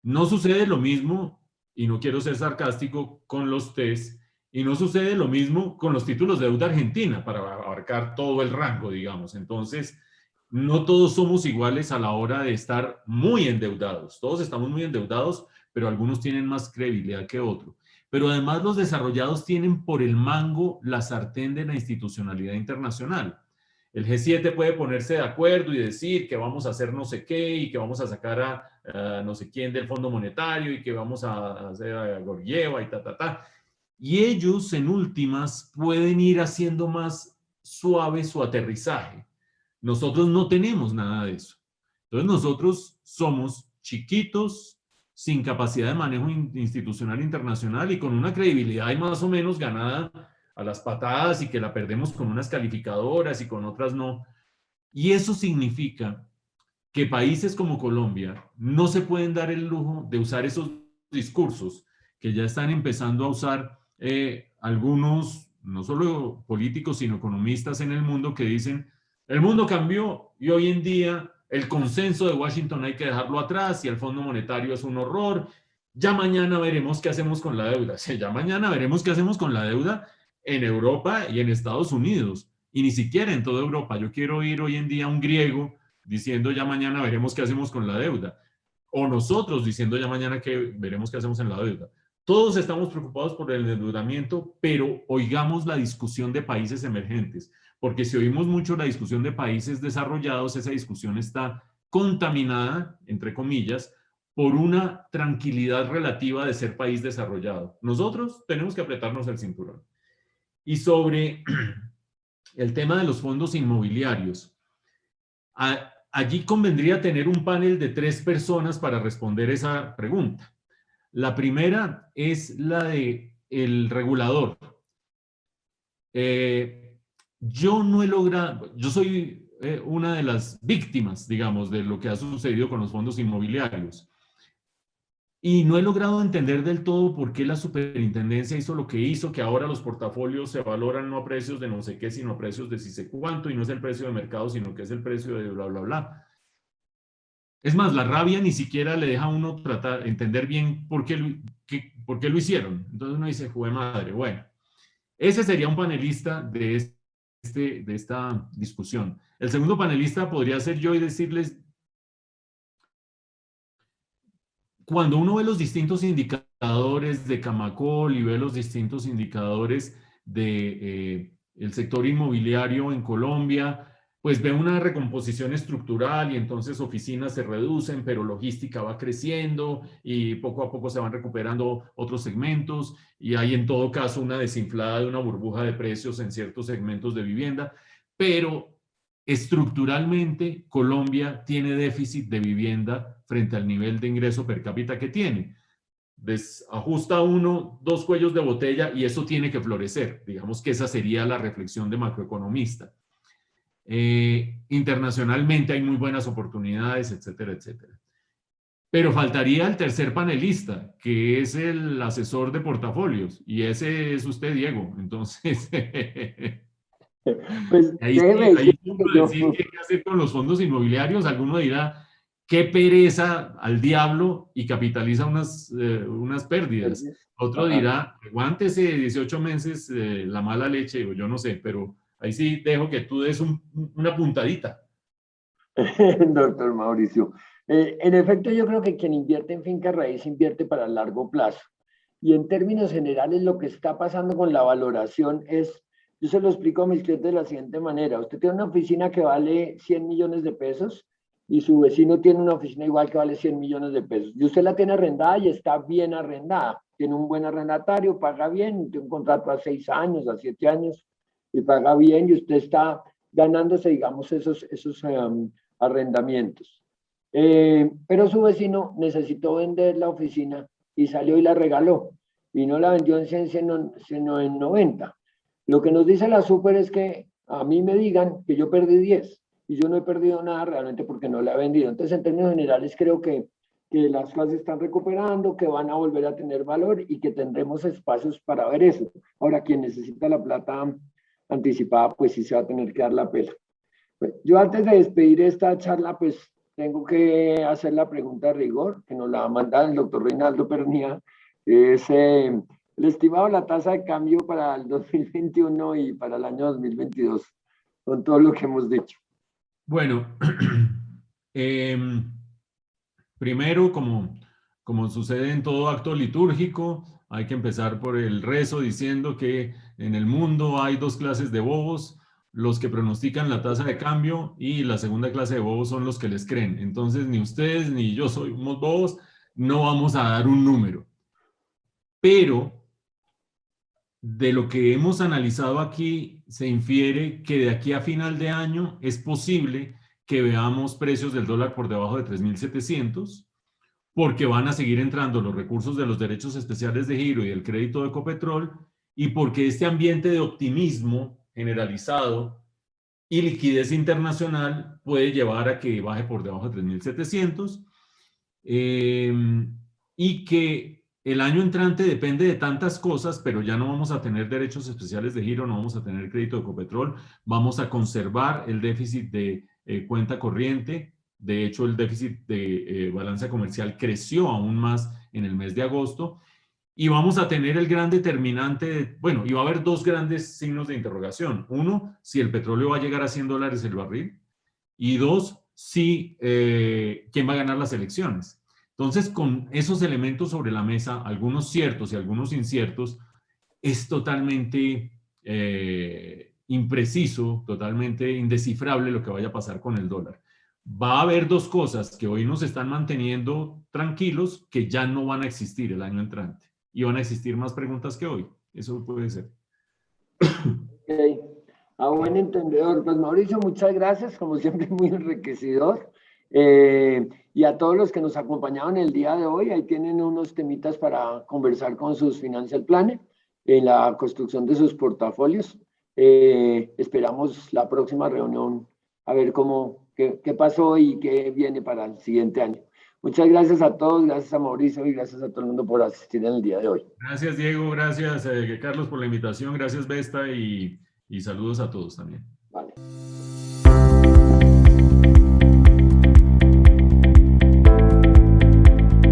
No sucede lo mismo, y no quiero ser sarcástico, con los TES, y no sucede lo mismo con los títulos de deuda argentina, para abarcar todo el rango, digamos. Entonces, no todos somos iguales a la hora de estar muy endeudados. Todos estamos muy endeudados, pero algunos tienen más credibilidad que otros. Pero además los desarrollados tienen por el mango la sartén de la institucionalidad internacional. el G7 puede ponerse de acuerdo y decir que vamos a hacer no sé qué y que vamos a sacar a no sé quién del Fondo Monetario y que vamos a hacer a Gorgieva y ta. Y ellos en últimas pueden ir haciendo más suave su aterrizaje. Nosotros no tenemos nada de eso. Entonces nosotros somos chiquitos, sin capacidad de manejo institucional internacional y con una credibilidad más o menos ganada a las patadas y que la perdemos con unas calificadoras y con otras no. Y eso significa que países como Colombia no se pueden dar el lujo de usar esos discursos que ya están empezando a usar algunos, no solo políticos, sino economistas en el mundo que dicen, el mundo cambió y hoy en día el consenso de Washington hay que dejarlo atrás y el Fondo Monetario es un horror. Ya mañana veremos qué hacemos con la deuda. Sí, ya mañana veremos qué hacemos con la deuda en Europa y en Estados Unidos. Y ni siquiera en toda Europa. Yo quiero oír hoy en día a un griego diciendo ya mañana veremos qué hacemos con la deuda. O nosotros diciendo ya mañana que veremos qué hacemos en la deuda. Todos estamos preocupados por el endeudamiento, pero oigamos la discusión de países emergentes, porque si oímos mucho la discusión de países desarrollados, esa discusión está contaminada, entre comillas, por una tranquilidad relativa de ser país desarrollado. Nosotros tenemos que apretarnos el cinturón. Y sobre el tema de los fondos inmobiliarios, allí convendría tener un panel de 3 personas para responder esa pregunta. La primera es la de el regulador. Yo no he logrado, yo soy una de las víctimas, digamos, de lo que ha sucedido con los fondos inmobiliarios. Y no he logrado entender del todo por qué la superintendencia hizo lo que hizo, que ahora los portafolios se valoran no a precios de no sé qué, sino a precios de sí sé cuánto, y no es el precio de mercado, sino que es el precio de bla, bla, bla. Es más, la rabia ni siquiera le deja a uno tratar, entender bien por qué lo hicieron. Entonces uno dice, jue madre, bueno. Ese sería un panelista de esta discusión. El segundo panelista podría ser yo y decirles, cuando uno ve los distintos indicadores de Camacol y ve los distintos indicadores del sector inmobiliario en Colombia, pues ve una recomposición estructural y entonces oficinas se reducen, pero logística va creciendo y poco a poco se van recuperando otros segmentos y hay en todo caso una desinflada de una burbuja de precios en ciertos segmentos de vivienda, pero estructuralmente Colombia tiene déficit de vivienda frente al nivel de ingreso per cápita que tiene. Ajusta uno, 2 cuellos de botella y eso tiene que florecer. Digamos que esa sería la reflexión de macroeconomista. Internacionalmente hay muy buenas oportunidades, etcétera, etcétera. Pero faltaría el tercer panelista, que es el asesor de portafolios, y ese es usted, Diego. Entonces, Pues ahí déjeme decir que decir qué hacer con los fondos inmobiliarios. Alguno dirá, qué pereza al diablo y capitaliza unas pérdidas. Otro dirá, aguántese 18 meses la mala leche, o yo no sé, pero ahí sí dejo que tú des una puntadita. Doctor Mauricio, en efecto yo creo que quien invierte en finca raíz invierte para el largo plazo. Y en términos generales lo que está pasando con la valoración es, yo se lo explico a mis clientes de la siguiente manera, usted tiene una oficina que vale 100 millones de pesos y su vecino tiene una oficina igual que vale 100 millones de pesos. Y usted la tiene arrendada y está bien arrendada, tiene un buen arrendatario, paga bien, tiene un contrato a 6 años, a 7 años y paga bien y usted está ganándose, digamos, esos arrendamientos. Pero su vecino necesitó vender la oficina y salió y la regaló. Y no la vendió en 100, sino en 90. Lo que nos dice la super es que a mí me digan que yo perdí 10 y yo no he perdido nada realmente porque no la he vendido. Entonces, en términos generales, creo que las cosas se están recuperando, que van a volver a tener valor y que tendremos espacios para ver eso. Ahora, quien necesita la plata anticipada, pues sí se va a tener que dar la pela. Yo antes de despedir esta charla, pues tengo que hacer la pregunta de rigor, que nos la va a mandar el doctor Reinaldo Pernía, es el estimado de la tasa de cambio para el 2021 y para el año 2022, con todo lo que hemos dicho. Bueno, primero, como sucede en todo acto litúrgico, hay que empezar por el rezo diciendo que en el mundo hay 2 clases de bobos, los que pronostican la tasa de cambio, y la segunda clase de bobos son los que les creen. Entonces, ni ustedes ni yo somos bobos, no vamos a dar un número. Pero de lo que hemos analizado aquí, se infiere que de aquí a final de año es posible que veamos precios del dólar por debajo de 3.700, porque van a seguir entrando los recursos de los derechos especiales de giro y del crédito de Ecopetrol, y porque este ambiente de optimismo generalizado y liquidez internacional puede llevar a que baje por debajo de 3.700, y que el año entrante depende de tantas cosas, pero ya no vamos a tener derechos especiales de giro, no vamos a tener crédito de Ecopetrol, vamos a conservar el déficit de cuenta corriente. De hecho, el déficit de balanza comercial creció aún más en el mes de agosto, y vamos a tener el gran determinante, bueno, y va a haber dos grandes signos de interrogación. Uno, si el petróleo va a llegar a $100 el barril, y dos, si quién va a ganar las elecciones. Entonces, con esos elementos sobre la mesa, algunos ciertos y algunos inciertos, es totalmente impreciso, totalmente indescifrable lo que vaya a pasar con el dólar. Va a haber dos cosas que hoy nos están manteniendo tranquilos, que ya no van a existir el año entrante. Y van a existir más preguntas que hoy. Eso puede ser. Okay. A buen entendedor. Pues Mauricio, muchas gracias, como siempre muy enriquecedor. Y a todos los que nos acompañaron el día de hoy, ahí tienen unos temitas para conversar con sus financial planners en la construcción de sus portafolios. Esperamos la próxima reunión a ver qué pasó y qué viene para el siguiente año. Muchas gracias a todos, gracias a Mauricio y gracias a todo el mundo por asistir en el día de hoy. Gracias, Diego, gracias, Carlos, por la invitación, gracias, Vesta, y saludos a todos también.